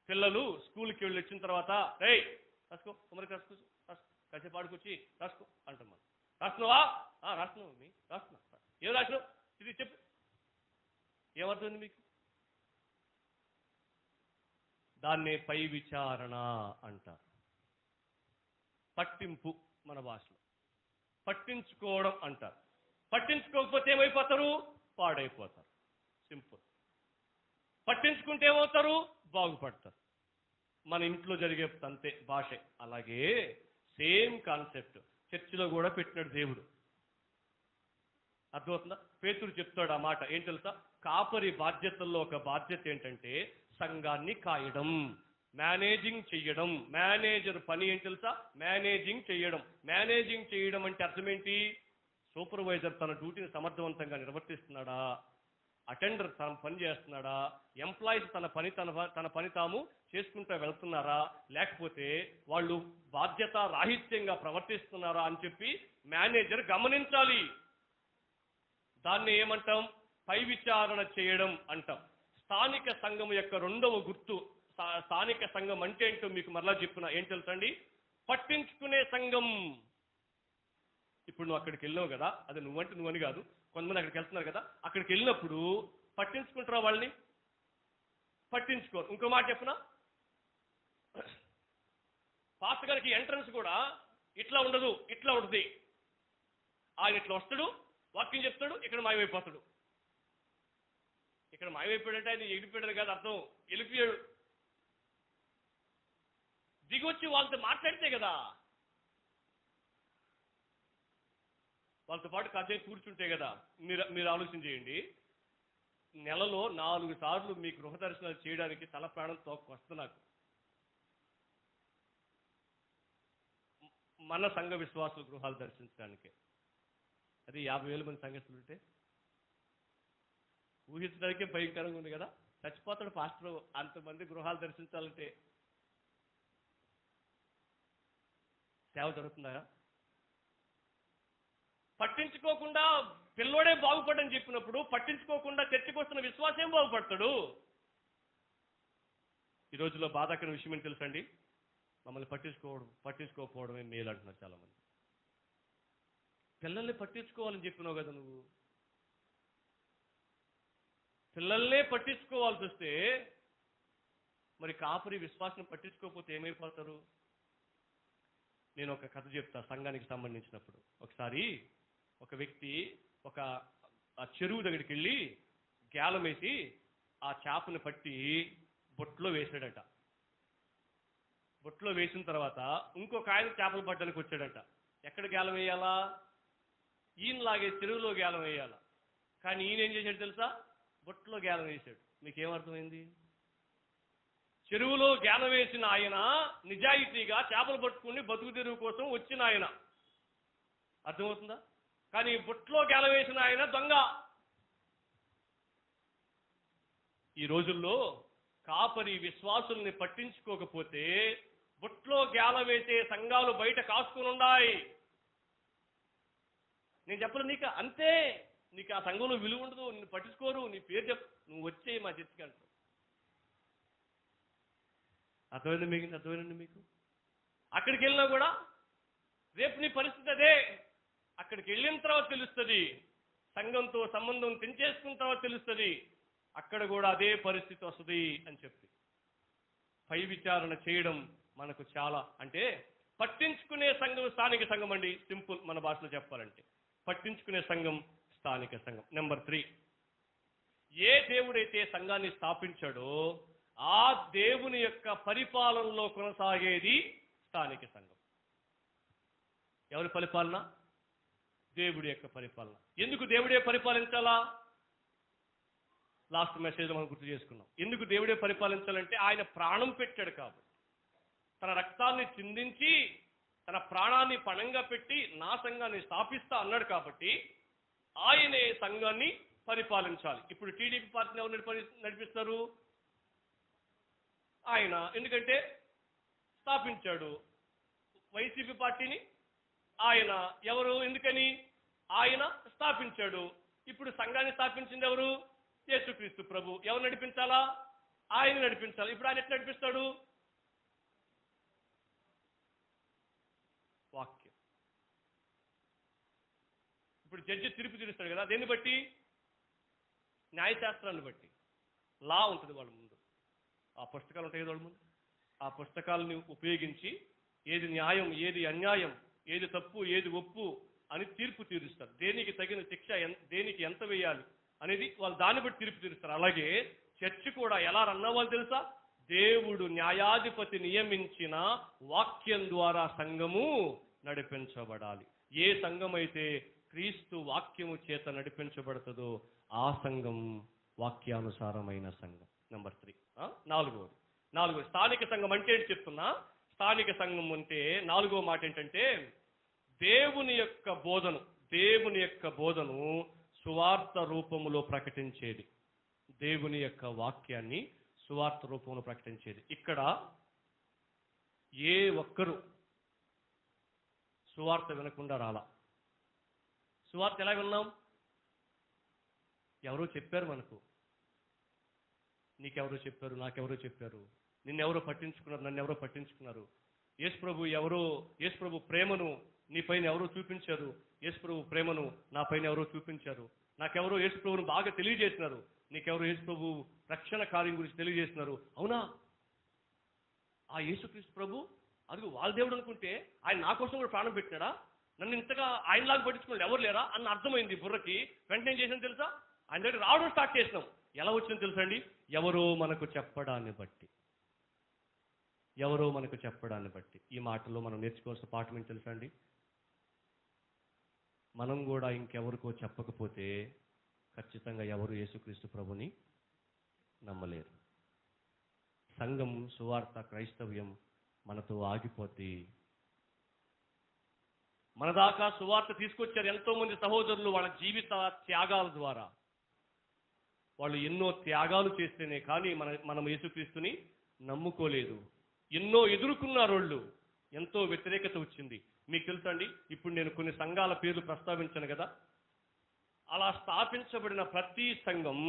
పిల్లలు స్కూల్కి వెళ్ళి వచ్చిన తర్వాత రేయ్ రాసుకో, కుమరికి రాసుకో, కాసేపు ఆడుకొచ్చి రాసుకో అంటాం మనం. రాస్తున్నావా? రాస్తున్నావు. రాస్తున్నా. ఏం రాసినావు? ఇది చెప్పు. ఏమర్థమైంది మీకు? దాన్నే పై విచారణ అంటారు. పట్టింపు మన భాషలో. పట్టించుకోవడం అంటారు. పట్టించుకోకపోతే ఏమైపోతారు? పాడైపోతారు. సింపుల్. పట్టించుకుంటే ఏమవుతారు? బాగుపడతారు. మన ఇంట్లో జరిగే అంతే భాషే. అలాగే సేమ్ కాన్సెప్ట్ చర్చిలో కూడా పెట్టినాడు దేవుడు. అర్థమవుతుందా? పేతురు చెప్తాడు ఆ మాట. ఏం తెలుసా? కాపరి బాధ్యతల్లో ఒక బాధ్యత ఏంటంటే సంఘాన్ని కాయడం, మేనేజింగ్ చెయ్యడం. మేనేజర్ పని ఏం తెలుసా? మేనేజింగ్ చెయ్యడం. మేనేజింగ్ చేయడం అంటే అర్థం ఏంటి? సూపర్వైజర్ తన డ్యూటీని సమర్థవంతంగా నిర్వర్తిస్తున్నాడా? అటెండర్ తన పని చేస్తున్నాడా? ఎంప్లాయీస్ తన పని తాము చేసుకుంటూ వెళ్తున్నారా? లేకపోతే వాళ్ళు బాధ్యత రాహిత్యంగా ప్రవర్తిస్తున్నారా అని చెప్పి మేనేజర్ గమనించాలి. దాన్ని ఏమంటాం? పై విచారణ చేయడం అంటాం. స్థానిక సంఘం యొక్క రెండవ గుర్తు. స్థానిక సంఘం అంటే ఏంటో మీకు మరలా చెప్పున్నా. ఏం తెలుసండి? పట్టించుకునే సంఘం. ఇప్పుడు నువ్వు అక్కడికి వెళ్ళావు కదా, అది నువ్వంటే నువ్వని కాదు, కొంతమంది అక్కడికి వెళ్తున్నారు కదా, అక్కడికి వెళ్ళినప్పుడు పట్టించుకుంటారా వాళ్ళని? పట్టించుకోరు. ఇంకో మాట చెప్పునా, పాస్టర్ గారికి ఎంట్రన్స్ కూడా ఇట్లా ఉండదు, ఇట్లా ఉంటుంది. ఆయన ఇట్లా వస్తాడు, వాక్యం చెప్తాడు, ఇక్కడ మాయమైపోతాడు. ఇక్కడ మాయమైపోయాడంటే ఆయన ఎగిరిపోయాడు కాదు అర్థం, వెళ్ళిపోయాడు. దిగొచ్చి వాళ్ళతో మాట్లాడితే కదా, వాళ్ళతో పాటు కాసేపు కూర్చుంటే కదా. మీరు ఆలోచన చేయండి. నెలలో 4 సార్లు మీ గృహ దర్శనాలు చేయడానికి తల ప్రాణం తోక్కొస్తుంది నాకు. మన సంఘ విశ్వాసుల గృహాలు దర్శించడానికి. అది 50,000 మంది సంఘస్థులు ఉంటే ఊహించడానికే భయంకరంగా ఉంది కదా. చచ్చిపోతాడు పాస్టర్ అంతమంది గృహాలు దర్శించాలంటే. సేవ జరుగుతుందా? పట్టించుకోకుండా పిల్లోడే బాగుపడని చెప్పినప్పుడు పట్టించుకోకుండా చర్చకు వస్తున్న విశ్వాసం ఏం బాగుపడతాడు? ఈ రోజుల్లో బాధాకరమైన విషయం ఏంటి తెలుసండి? మమ్మల్ని పట్టించుకోకపోవడమే మేలు అంటున్నారు చాలామంది. పిల్లల్ని పట్టించుకోవాలని చెప్పినావు కదా నువ్వు. పిల్లల్నే పట్టించుకోవాల్సి వస్తే మరి కాపరి విశ్వాసం పట్టించుకోకపోతే ఏమైపోతారు? నేను ఒక కథ చెప్తా సంఘానికి సంబంధించినప్పుడు. ఒకసారి ఒక వ్యక్తి ఆ చెరువు దగ్గరికి వెళ్ళి గేలం వేసి ఆ చేపని పట్టి బొట్లో వేసాడట. బొట్లో వేసిన తర్వాత ఇంకొక ఆయన చేపలు పట్టడానికి వచ్చాడట. ఎక్కడ గేలం వేయాలా? ఈయనలాగే చెరువులో గేలం వేయాలా. కానీ ఈయన ఏం చేశాడు తెలుసా? బొట్లో గేలం వేశాడు. మీకేమర్థమైంది? చెరువులో గేలం వేసిన ఆయన నిజాయితీగా చేపలు పట్టుకుని బతుకు తెరువు కోసం వచ్చిన ఆయన, అర్థమవుతుందా? కానీ బొట్లో గేలం వేసిన ఆయన దొంగ. ఈ రోజుల్లో కాపరి విశ్వాసుల్ని పట్టించుకోకపోతే బొట్లో గేల వేసే సంఘాలు బయట కాసుకుని ఉన్నాయి. నేను చెప్పను నీకు అంతే, నీకు ఆ సంఘంలో విలువ ఉండదు, నిన్ను పట్టించుకోరు, నీ పేరు నువ్వు వచ్చే మా చర్చికి అంటారు. అర్థమైంది మీకు? అక్కడికి వెళ్ళినా కూడా రేపు నీ పరిస్థితి అదే. అక్కడికి వెళ్ళిన తర్వాత తెలుస్తుంది, సంఘంతో సంబంధం తెంచేసుకున్న తర్వాత తెలుస్తుంది, అక్కడ కూడా అదే పరిస్థితి వస్తుంది అని చెప్పి పై విచారణ చేయడం మనకు చాలా, అంటే పట్టించుకునే సంఘం స్థానిక సంఘం అండి. సింపుల్ మన భాషలో చెప్పాలంటే పట్టించుకునే సంఘం స్థానిక సంఘం. నెంబర్ 3, ఏ దేవుడైతే సంఘాన్ని స్థాపించాడో ఆ దేవుని యొక్క పరిపాలనలో కొనసాగేది స్థానిక సంఘం. ఎవరి పరిపాలన? దేవుడి యొక్క పరిపాలన. ఎందుకు దేవుడే పరిపాలించాలా? లాస్ట్ మెసేజ్లో మనం గుర్తు చేసుకున్నాం. ఎందుకు దేవుడే పరిపాలించాలంటే ఆయన ప్రాణం పెట్టాడు కాబట్టి, తన రక్తాన్ని చిందించి తన ప్రాణాన్ని పణంగా పెట్టి నా సంఘాన్ని స్థాపిస్తా అన్నాడు కాబట్టి ఆయనే సంఘాన్ని పరిపాలించాలి. ఇప్పుడు టీడీపీ పార్టీని ఎవరు నడిపిస్తారు? ఆయన. ఎందుకంటే స్థాపించాడు. వైసీపీ పార్టీని ఆయన. ఎవరు? ఎందుకని? ఆయన స్థాపించాడు. ఇప్పుడు సంఘాన్ని స్థాపించింది ఎవరు? యేసుక్రీస్తు ప్రభు. ఎవరు నడిపించాలా? ఆయన నడిపించాలి. ఇప్పుడు ఆయన ఎట్లా నడిపిస్తాడు? వాక్యం. ఇప్పుడు జడ్జి తీర్పు తీరుస్తాడు కదా, దేన్ని బట్టి? న్యాయశాస్త్రాన్ని బట్టి. లా ఉంటుంది వాళ్ళ ముందు, ఆ పుస్తకాలు ఉంటాయి వాళ్ళ ముందు. ఆ పుస్తకాలను ఉపయోగించి ఏది న్యాయం, ఏది అన్యాయం, ఏది తప్పు, ఏది ఒప్పు అని తీర్పు తీరుస్తారు. దేనికి తగిన శిక్ష, దేనికి ఎంత వేయాలి అనేది వాళ్ళు దాన్ని బట్టి తీర్పు తీరుస్తారు. అలాగే చర్చ్ కూడా ఎలా రన్ అవ్వాలి తెలుసా? దేవుడు న్యాయాధిపతి నియమించిన వాక్యం ద్వారా సంఘము నడిపించబడాలి. ఏ సంఘం అయితే క్రీస్తు వాక్యము చేత నడిపించబడుతుందో ఆ సంఘం వాక్యానుసారమైన సంఘం. నెంబర్ 3. నాలుగోది స్థానిక సంఘం అంటే ఏంటి చెప్తున్నా. స్థానిక సంఘం అంటే నాలుగో మాట ఏంటంటే దేవుని యొక్క బోధను సువార్త రూపములో ప్రకటించేది. దేవుని యొక్క వాక్యాన్ని సువార్త రూపంలో ప్రకటించేది. ఇక్కడ ఏ ఒక్కరు సువార్త వినకుండా రాలా. సువార్త ఎలా విన్నాం? ఎవరో చెప్పారు మనకు. నీకెవరో చెప్పారు, నాకెవరో చెప్పారు, నిన్నెవరో పట్టించుకున్నారు, నన్ను ఎవరో పట్టించుకున్నారు. యేసు ప్రభు ప్రేమను నీ పైన ఎవరో చూపించారు. యేసు ప్రభు ప్రేమను నా పైన ఎవరో చూపించారు. నాకెవరో యేసు ప్రభువును బాగా తెలియజేసినారు. నీకెవరో యేసు ప్రభు రక్షణ కార్యం గురించి తెలియజేస్తున్నారు. అవునా? ఆ యేసుక్రీస్తు ప్రభు అది వాళ్ళ దేవుడు అనుకుంటే ఆయన నా కోసం కూడా ప్రాణం పెట్టినాడా? నన్ను ఇంతగా ఆయనలాగా పట్టించుకున్నాడు ఎవరు లేరా అన్న అర్థమైంది బుర్రకి. వెంటనే ఏం చేసాను తెలుసా? ఆయన దగ్గర రావడం స్టార్ట్ చేసినాం. ఎలా వచ్చిందో తెలుసా అండి? ఎవరో మనకు చెప్పడాన్ని బట్టి. ఈ మాటల్లో మనం నేర్చుకోవాల్సిన పాఠం ఏంటి తెలుసా అండి? మనం కూడా ఇంకెవరికో చెప్పకపోతే ఖచ్చితంగా ఎవరు యేసుక్రీస్తు ప్రభుని నమ్మలేరు. సంఘం, సువార్త, క్రైస్తవ్యం మనతో ఆగిపోతే, మన దాకా సువార్త తీసుకొచ్చారు ఎంతో మంది సహోదరులు వాళ్ళ జీవిత త్యాగాల ద్వారా. వాళ్ళు ఎన్నో త్యాగాలు చేస్తేనే కానీ మనం యేసుక్రీస్తుని నమ్ముకోలేదు. ఎన్నో ఎదుర్కొన్నారు వాళ్ళు. ఎంతో వ్యతిరేకత వచ్చింది. మీకు తెలుసండి, ఇప్పుడు నేను కొన్ని సంఘాల పేర్లు ప్రస్తావించాను కదా, అలా స్థాపించబడిన ప్రతి సంఘం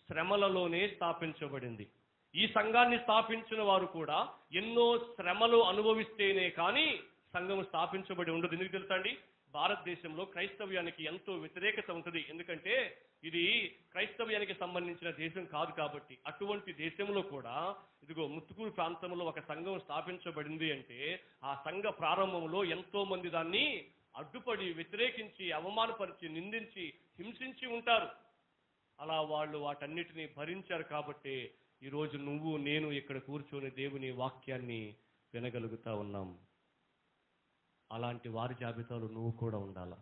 శ్రమలలోనే స్థాపించబడింది. ఈ సంఘాన్ని స్థాపించిన వారు కూడా ఎన్నో శ్రమలు అనుభవిస్తేనే కానీ సంఘం స్థాపించబడి ఉండదు. ఎందుకు తెలుసా అండి? భారతదేశంలో క్రైస్తవ్యానికి ఎంతో వ్యతిరేకత ఉంటుంది. ఎందుకంటే ఇది క్రైస్తవ్యానికి సంబంధించిన దేశం కాదు కాబట్టి. అటువంటి దేశంలో కూడా ఇదిగో ముత్తుకూరు ప్రాంతంలో ఒక సంఘం స్థాపించబడింది అంటే ఆ సంఘ ప్రారంభంలో ఎంతో మంది దాన్ని అడ్డుపడి, వ్యతిరేకించి, అవమానపరిచి, నిందించి, హింసించి ఉంటారు. అలా వాళ్ళు వాటన్నిటిని భరించారు కాబట్టి ఈరోజు నువ్వు నేను ఇక్కడ కూర్చొని దేవుని వాక్యాన్ని వినగలుగుతా ఉన్నాం. అలాంటి వారి జాబితాలో నువ్వు కూడా ఉండాలా.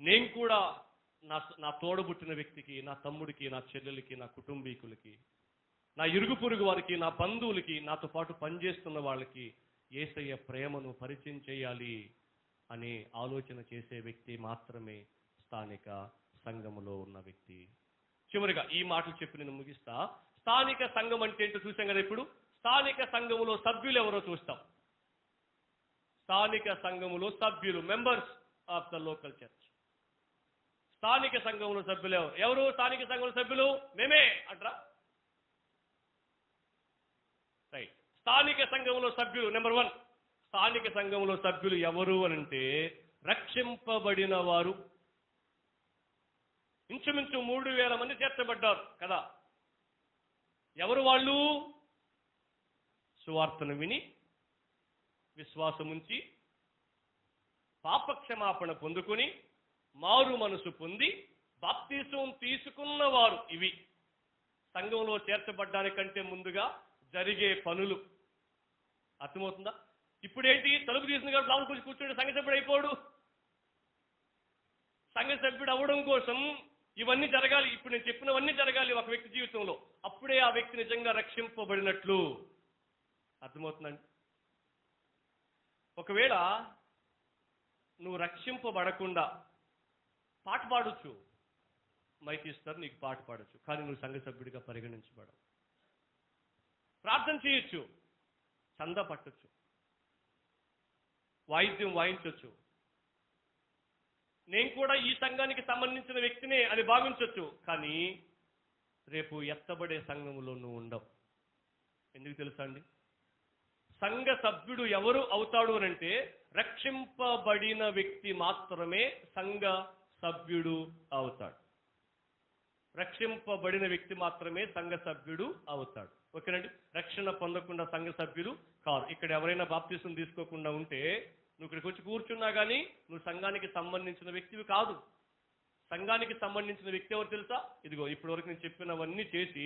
నేను కూడా నా తోడబుట్టిన వ్యక్తికి, నా తమ్ముడికి, నా చెల్లెలకి, నా కుటుంబీకులకి, నా ఇరుగు పొరుగు వారికి, నా బంధువులకి, నాతో పాటు పనిచేస్తున్న వాళ్ళకి యేసయ్య ప్రేమను పరిచయం చేయాలి అని ఆలోచన చేసే వ్యక్తి మాత్రమే స్థానిక సంఘములో ఉన్న వ్యక్తి. చివరిగా ఈ మాటలు చెప్పి నేను ముగిస్తా. స్థానిక సంఘం అంటే ఏంటో చూసాం కదా. ఇప్పుడు స్థానిక సంఘములో సభ్యులు ఎవరో చూస్తాం. స్థానిక సంఘములో సభ్యులు, members of the local church. స్థానిక సంఘంలో సభ్యులు ఎవరు? స్థానిక సంఘంలో సభ్యులు మేమే అంటారా? రైట్. స్థానిక సంఘంలో సభ్యులు నెంబర్ 1. స్థానిక సంఘంలో సభ్యులు ఎవరు అనంటే రక్షింపబడిన వారు. ఇంచుమించు 3,000 మంది చేర్చబడ్డారు కదా. ఎవరు వాళ్ళు? సువార్తను విని విశ్వాసముంచి పాపక్షమాపణ పొందుకొని మారు మనసు పొంది బాప్తిసం తీసుకున్నవారు. ఇవి సంఘంలో చేర్చబడ్డానికంటే ముందుగా జరిగే పనులు. అర్థమవుతుందా? ఇప్పుడేంటి, తలుపు తీసిన కాబట్టి లోపలికి వచ్చి కూర్చుంటే సంఘ సభ్యుడు అయిపోడు. సంఘ సభ్యుడు అవ్వడం కోసం ఇవన్నీ జరగాలి. ఇప్పుడు నేను చెప్పినవన్నీ జరగాలి ఒక వ్యక్తి జీవితంలో. అప్పుడే ఆ వ్యక్తి నిజంగా రక్షింపబడినట్లు. అర్థమవుతుందండి? ఒకవేళ నువ్వు రక్షింపబడకుండా పాట పాడొచ్చు, మైక్ ఇస్తారు, నీకు పాట పాడొచ్చు, కానీ నువ్వు సంఘ సభ్యుడిగా పరిగణించబడవు. ప్రార్థన చేయొచ్చు, చందా పట్టొచ్చు, వాయిద్యం వాయించవచ్చు, నేను కూడా ఈ సంఘానికి సంబంధించిన వ్యక్తినే అని భావించవచ్చు, కానీ రేపు ఎత్తబడే సంఘములో నువ్వు ఉండవు. ఎందుకు తెలుసా అండి? సంఘ సభ్యుడు ఎవరు అవుతాడు అనంటే రక్షింపబడిన వ్యక్తి మాత్రమే సంఘ సభ్యుడు అవుతాడు. రక్షింపబడిన వ్యక్తి మాత్రమే సంఘ సభ్యుడు అవుతాడు. ఓకేనండి? రక్షణ పొందకుండా సంఘ సభ్యులు కాదు. ఇక్కడ ఎవరైనా బాప్తిసం తీసుకోకుండా ఉంటే నువ్వు ఇక్కడికి వచ్చి కూర్చున్నా కానీ నువ్వు సంఘానికి సంబంధించిన వ్యక్తివి కాదు. సంఘానికి సంబంధించిన వ్యక్తి ఎవరు తెలుసా? ఇదిగో ఇప్పటి వరకు నేను చెప్పినవన్నీ చేసి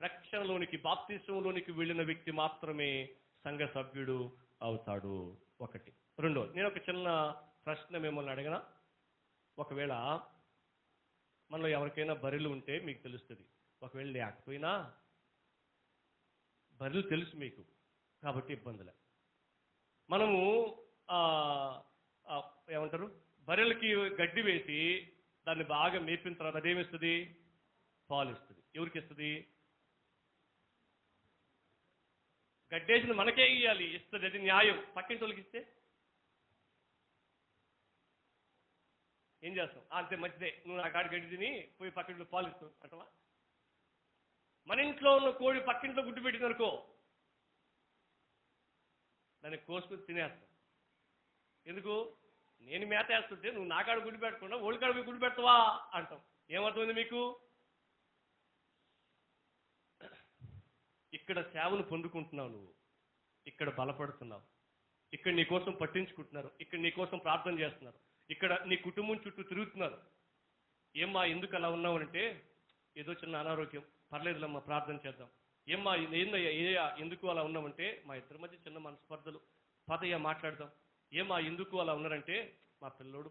రక్షణలోనికి, బాప్తిసంలోనికి వెళ్ళిన వ్యక్తి మాత్రమే సంఘ సభ్యుడు అవుతాడు. ఒకటి. రెండోది, నేను ఒక చిన్న ప్రశ్న మిమ్మల్ని అడగనా? ఒకవేళ మనలో ఎవరికైనా బర్రెలు ఉంటే మీకు తెలుస్తుంది. ఒకవేళ లేకపోయినా బర్రెలు తెలుసు మీకు కాబట్టి ఇబ్బందులే. మనము ఏమంటారు, బర్రెలకి గడ్డి వేసి దాన్ని బాగా మేపిన తర్వాత అదేమిస్తుంది? పాలు ఇస్తుంది. ఎవరికి ఇస్తుంది? గడ్డేసిన మనకే ఇవ్వాలి, ఇస్తుంది. అది న్యాయం. పక్కింటి వాళ్ళకి ఇస్తే ఏం చేస్తాం? అంతే, మంచిదే, నువ్వు నా కాడి గడ్డి తిని పోయి పక్కింట్లో పాలు ఇస్తావు అంటవా? మన ఇంట్లో ఉన్న కోడి పక్కింట్లో గుడ్డు పెట్టిందనుకో, దాన్ని కోసుకుని తినేస్తాం. ఎందుకు? నేను మేత వేస్తుంటే నువ్వు నా కాడ గుడ్డు పెట్టకుండా ఓడి కాడ పోయి గుడ్డు పెడతావా అంటాం. ఏమవుతుంది మీకు? ఇక్కడ సేవను పొందుకుంటున్నావు, నువ్వు ఇక్కడ బలపడుతున్నావు, ఇక్కడ నీ కోసం పట్టించుకుంటున్నారు, ఇక్కడ నీ కోసం ప్రార్థన చేస్తున్నారు, ఇక్కడ నీ కుటుంబం చుట్టూ తిరుగుతున్నారు. ఏమ్మా ఎందుకు అలా ఉన్నావు అంటే, ఏదో చిన్న అనారోగ్యం, పర్లేదులమ్మా ప్రార్థన చేద్దాం. ఏమ్మా ఏందయ్యా ఎందుకు అలా ఉన్నామంటే, మా ఇద్దరి మధ్య చిన్న మనస్పర్ధలు, పదయ్యా మాట్లాడదాం. ఏమ్మా ఎందుకు అలా ఉన్నారంటే, మా పిల్లోడు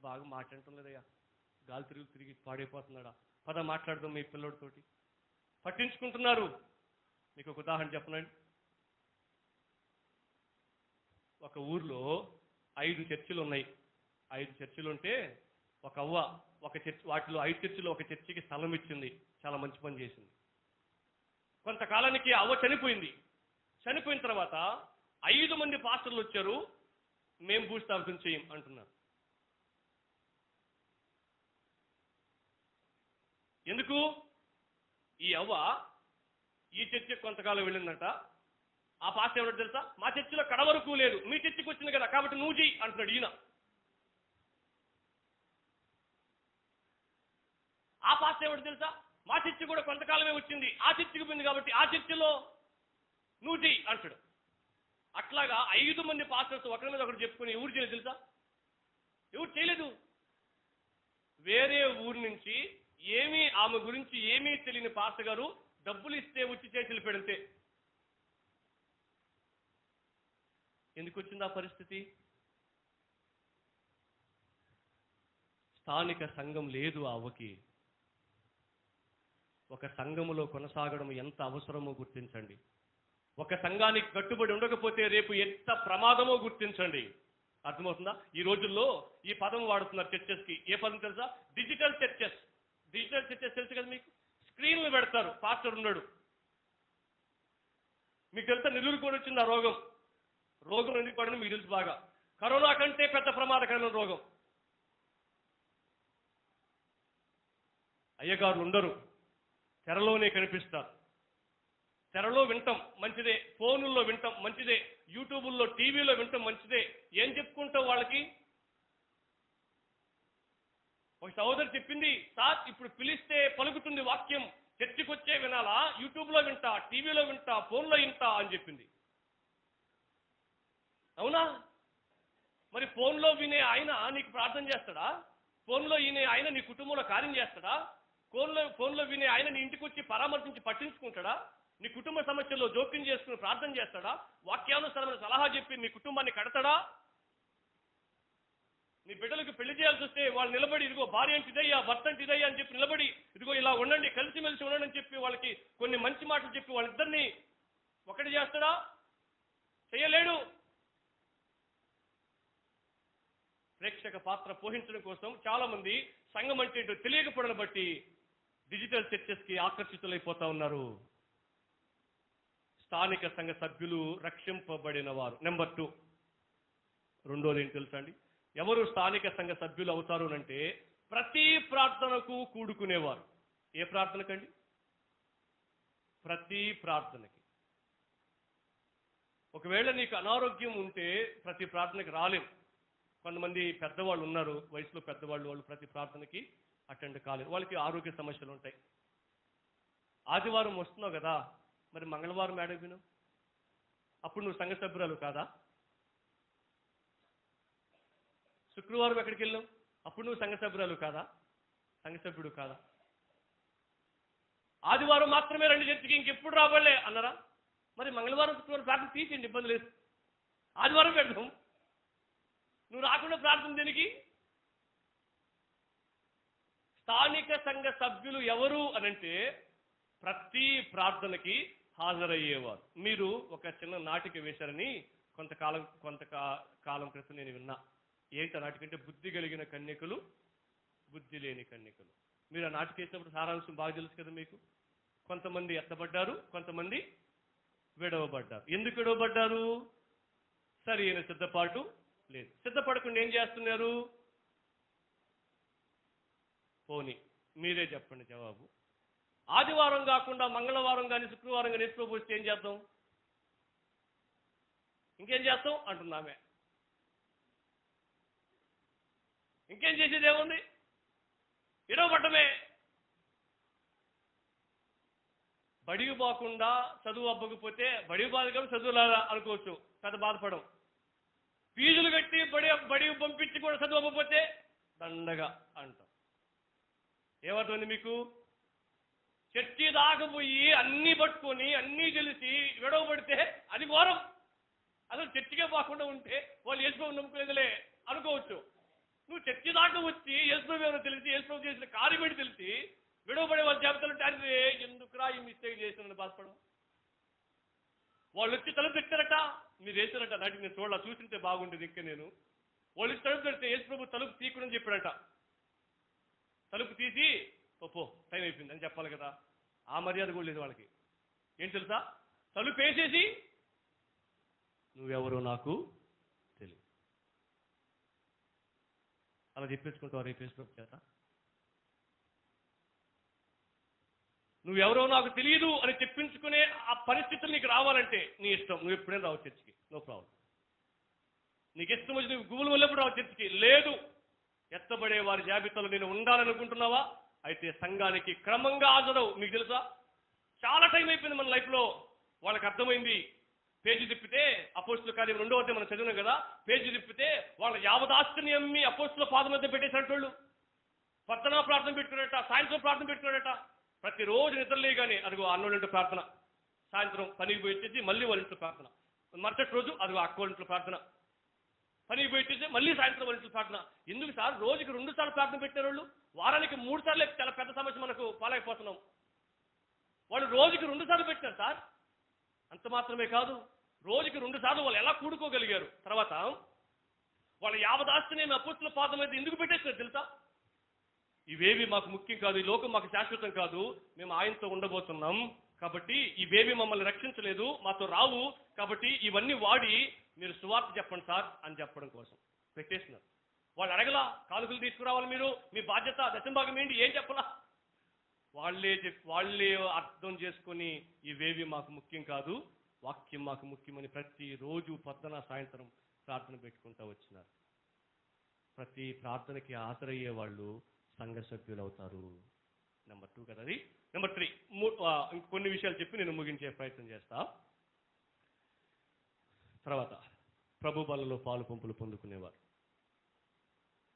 బాగా మాట్లాడటం లేదయ్యా, గాలి తిరిగి పాడైపోతున్నాడా, పద మాట్లాడదాం మీ పిల్లోడితోటి. పట్టించుకుంటున్నారు. మీకు ఒక ఉదాహరణ చెప్పనండి. ఒక ఊర్లో 5 చర్చిలు ఉన్నాయి. 5 చర్చిలు ఉంటే ఒక అవ్వ ఒక చర్చ్, వాటిలో 5 చర్చిలో ఒక చర్చికి స్థలం ఇచ్చింది. చాలా మంచి పని చేసింది. కొంతకాలానికి అవ్వ చనిపోయింది. చనిపోయిన తర్వాత 5 మంది పాస్టర్లు వచ్చారు, మేము భూస్థాపితం చేయం అంటున్నారు. ఎందుకు? ఈ అవ్వ ఈ చర్చికి కొంతకాలం వెళ్ళిందంట. ఆ పాస్టర్ ఎవరో తెలుసా? మా చర్చిలో కడ వరకు లేదు, మీ చర్చికి వచ్చింది కదా కాబట్టి నువ్వు చెయ్యి అంటున్నాడు ఈయన. ఆ పాస్టర్ ఎవరు తెలుసా? మా చర్చి కూడా కొంతకాలమే వచ్చింది, ఆ చర్చికి పోయింది కాబట్టి ఆ చర్చిలో నువ్వు చెయ్యి అంటాడు. అట్లాగా 5 మంది పాస్టర్స్ ఒకరి మీద ఒకరు చెప్పుకొని ఎవరు చేయలేదు తెలుసా? ఎవరు చేయలేదు. వేరే ఊరు నుంచి ఆమె గురించి ఏమీ తెలియని పాస్టర్ గారు డబ్బులు ఇస్తే వచ్చి చేతులు పెడితే ఎందుకు వచ్చింది ఆ పరిస్థితి? స్థానిక సంఘం లేదు ఆ అవ్వకి. ఒక సంఘములో కొనసాగడం ఎంత అవసరమో గుర్తించండి. ఒక సంఘానికి కట్టుబడి ఉండకపోతే రేపు ఎంత ప్రమాదమో గుర్తించండి. అర్థమవుతుందా? ఈ రోజుల్లో ఈ పదం వాడుతున్నారు చర్చెస్కి. ఏ పదం తెలుసా? Digital churches. డిజిటల్ చర్చెస్ తెలుసు కదా మీకు? స్క్రీన్లు పెడతారు, పాస్టర్ ఉన్నాడు. మీకు తెలుసా నెల్లూరు కూడా వచ్చింది ఆ రోగం. రోగం ఎందుకు పడింది మీకు తెలుసు బాగా. కరోనా కంటే పెద్ద ప్రమాదకరమైన రోగం. అయ్యగారులు ఉండరు, తెరలోనే కనిపిస్తారు. తెరలో వింటాం మంచిదే, ఫోనుల్లో వింటాం మంచిదే, యూట్యూబుల్లో టీవీలో వింటాం మంచిదే. ఏం చెప్పుకుంటావు వాళ్ళకి? ఒక సహోదరు చెప్పింది, సార్ ఇప్పుడు పిలిస్తే పలుకుతుంది వాక్యం, చర్చికి వచ్చే వినాలా, యూట్యూబ్లో వింటా, టీవీలో వింటా, ఫోన్లో వింటా అని చెప్పింది. అవునా? మరి ఫోన్లో వినే ఆయన నీకు ప్రార్థన చేస్తాడా? ఫోన్లో వినే ఆయన నీ కుటుంబంలో కార్యం చేస్తాడా? ఫోన్లో వినే ఆయన నీ ఇంటికి వచ్చి పరామర్శించి పట్టించుకుంటాడా? నీ కుటుంబ సమస్యల్లో జోక్యం చేసుకుని ప్రార్థన చేస్తాడా? వాక్యానుసారమైన సలహా చెప్పి నీ కుటుంబాన్ని కడతాడా? నీ బిడ్డలకు పెళ్లి చేయాల్సి వస్తే వాళ్ళు నిలబడి, ఇదిగో భార్య అంటే ఇదయ్యా, భర్త అంటే ఇదయ్యా అని చెప్పి నిలబడి, ఇదిగో ఇలా ఉండండి, కలిసిమెలిసి ఉండండి అని చెప్పి వాళ్ళకి కొన్ని మంచి మాటలు చెప్పి వాళ్ళిద్దరిని ఒకటి చేస్తాడా? చేయలేడు. ప్రేక్షక పాత్ర పోషించడం కోసం చాలా మంది సంఘం అంటే ఏంటో తెలియకపోవడం బట్టి డిజిటల్ చర్చెస్కి ఆకర్షితులైపోతా ఉన్నారు. స్థానిక సంఘ సభ్యులు రక్షింపబడిన వారు. నెంబర్ 2, రెండోది ఏంటి తెలుసా అండి? ఎవరు స్థానిక సంఘ సభ్యులు అవుతారు అంటే ప్రతి ప్రార్థనకు కూడుకునేవారు. ఏ ప్రార్థనకండి? ప్రతి ప్రార్థనకి. ఒకవేళ నీకు అనారోగ్యం ఉంటే ప్రతి ప్రార్థనకి రాలేం. కొంతమంది పెద్దవాళ్ళు ఉన్నారు, వయసులో పెద్దవాళ్ళు, వాళ్ళు ప్రతి ప్రార్థనకి అటెండ్ కాలేరు, వాళ్ళకి ఆరోగ్య సమస్యలు ఉంటాయి. ఆదివారం వస్తున్నావు కదా, మరి మంగళవారం ఏడ విను, అప్పుడు నువ్వు సంఘ సభ్యురాలు కాదా? శుక్రవారం ఎక్కడికి వెళ్ళావు, అప్పుడు నువ్వు సంఘ సభ్యురాలు కాదా? సంఘ సభ్యుడు కాదా? ఆదివారం మాత్రమే రండి చర్చికి, ఇంకెప్పుడు రాబోలే అన్నారా? మరి మంగళవారం శుక్రవారం ప్రార్థన తీసేయండి, ఇబ్బంది లేదు, ఆదివారం పెడదాం. నువ్వు రాకుండా ప్రార్థన దేనికి? స్థానిక సంఘ సభ్యులు ఎవరు అనంటే ప్రతి ప్రార్థనకి హాజరయ్యేవారు. మీరు ఒక చిన్న నాటిక వేశారని కొంతకాలం క్రితం నేను విన్నా. ఏంటి నాటిక అంటే బుద్ధి కలిగిన కన్యకలు, బుద్ధి లేని కన్యకలు. మీరు ఆ నాటిక వేసినప్పుడు సారాంశం బాగా తెలుసు కదా మీకు. కొంతమంది ఎత్తబడ్డారు, కొంతమంది విడవబడ్డారు. ఎందుకు విడవబడ్డారు? సరి అయిన సిద్ధపాటు లేదు. సిద్ధపడకుండా ఏం చేస్తున్నారు? పోనీ మీరే చెప్పండి జవాబు. ఆదివారం కాకుండా మంగళవారం కానీ శుక్రవారం కానీ ఎత్తుకో వస్తే ఏం చేద్దాం? ఇంకేం చేస్తాం అంటున్నామే. ఇంకేం చేసేది ఏముంది? విడవబడ్డమే. బడికి పోకుండా చదువు అవ్వకపోతే బడికి బాధ కాబట్టి చదువులాగా అనుకోవచ్చు, పెద్ద బాధపడం. ఫీజులు కట్టి బడికి పంపించి కూడా చదువు అవ్వకపోతే దండగా అంటాం. ఏమవుతుంది మీకు? చర్చి దాకపోయి అన్నీ పట్టుకొని అన్నీ తెలిసి విడవబడితే అది ఘోరం. అసలు చర్చికే పోకుండా ఉంటే వాళ్ళు యేసుప్రభువు నమ్ముకునేదిలే అనుకోవచ్చు. నువ్వు చర్చి దాకా వచ్చి యేసుప్రభువు ఎవరో తెలిసి, యేసుప్రభువు చేసిన కార్యమేంటి తెలిసి విడవబడే వాళ్ళ జాబితాలు అంటే ఎందుకురా ఈ మిస్టేక్ చేసినని బాధపడం. వాళ్ళు వచ్చి తలుపు పెట్టారట, మీరు వేసారట, నాటికి నేను చూడాల, చూసింటే బాగుండేది. ఇంకా నేను వాళ్ళు వచ్చి తలుపు పెడితే యేసుప్రభువు తలుపు తీయకుండా చెప్పాడట. తలుపు తీసి పో టైం అయిపోయింది అని చెప్పాలి కదా. ఆ మర్యాద కూడా లేదు వాళ్ళకి. ఏం తెలుసా, తలుపు వేసేసి నువ్వెవరో నాకు తెలియదు అలా చెప్పేసుకుంటావు రేపేసుకు చేత. నువ్వెవరో నాకు తెలియదు అని చెప్పించుకునే ఆ పరిస్థితులు నీకు రావాలంటే నీ ఇష్టం, నువ్వు ఎప్పుడైనా రావు చర్చికి, నో ప్రాబ్లం. నీకు ఇష్టం వచ్చి నువ్వు గుబులు వెళ్ళప్పుడు రావు చర్చికి. లేదు, ఎత్తబడే వారి జాబితాలో నేను ఉండాలనుకుంటున్నావా, అయితే సంఘానికి క్రమంగా హాజరవు. మీకు తెలుసా, చాలా టైం అయిపోయింది మన లైఫ్లో. వాళ్ళకి అర్థమైంది. పేజీ తిప్పితే అపోస్తుల కార్యం 2వ అధ్యాయం మనం చదివినాం కదా, పేజీ తిప్పితే వాళ్ళ యావదాస్తిని అమ్మి అపోస్తుల పాదం మీద పెట్టేసినట్టు పట్టణ ప్రార్థన పెట్టుకున్నట, సాయంత్రం ప్రార్థన పెట్టుకున్నట. ప్రతిరోజు నిద్రలేగానే అదిగో అన్నోళ్ళింట్లో ప్రార్థన, సాయంత్రం పనికి పోయి వచ్చేసి మళ్ళీ వాళ్ళ ఇంట్లో ప్రార్థన, మరుసటి రోజు అదిగో అక్కోళ్ళ ఇంట్లో ప్రార్థన, పనికి పోయి వచ్చేసి మళ్ళీ సాయంత్రం వాళ్ళ ఇంట్లో ప్రార్థన. ఎందుకు సార్ రోజుకి 2 సార్లు ప్రార్థన పెట్టారు వాళ్ళు? వారానికి 3 సార్లు చాలా పెద్ద సమస్య మనకు పాలైపోతున్నాం. వాళ్ళు రోజుకి 2 సార్లు పెట్టారు సార్. అంత మాత్రమే కాదు, రోజుకి 2 సార్లు వాళ్ళు ఎలా కూడుకోగలిగారు? తర్వాత వాళ్ళ యావదాస్తిని అపోస్తుల పాదం మీద ఎందుకు పెట్టేస్తారు తెలుసా? ఇవేవి మాకు ముఖ్యం కాదు, ఈ లోకం మాకు శాశ్వతం కాదు, మేము ఆయనతో ఉండబోతున్నాం కాబట్టి ఇవేవి మమ్మల్ని రక్షించలేదు, మాతో రావు, కాబట్టి ఇవన్నీ వాడి మీరు సువార్త చెప్పండి సార్ అని చెప్పడం కోసం పెట్టేస్తున్నారు. వాళ్ళు అడగలా, కానుకలు తీసుకురావాలి మీరు, మీ బాధ్యత దశంభాగం ఏంటి, ఏం చెప్పలా. వాళ్ళే అర్థం చేసుకొని ఇవేవి మాకు ముఖ్యం కాదు, వాక్యం మాకు ముఖ్యమని ప్రతిరోజు పొద్దున సాయంత్రం ప్రార్థన పెట్టుకుంటూ వచ్చినారు. ప్రతి ప్రార్థనకి హాజరయ్యే వాళ్ళు సంఘ సభ్యులు అవుతారు. నెంబర్ 2 కదా అది. నెంబర్ 3, కొన్ని విషయాలు చెప్పి నేను ముగించే ప్రయత్నం చేస్తా. తర్వాత ప్రభు బలలో పాలు పంపులు పొందుకునేవారు,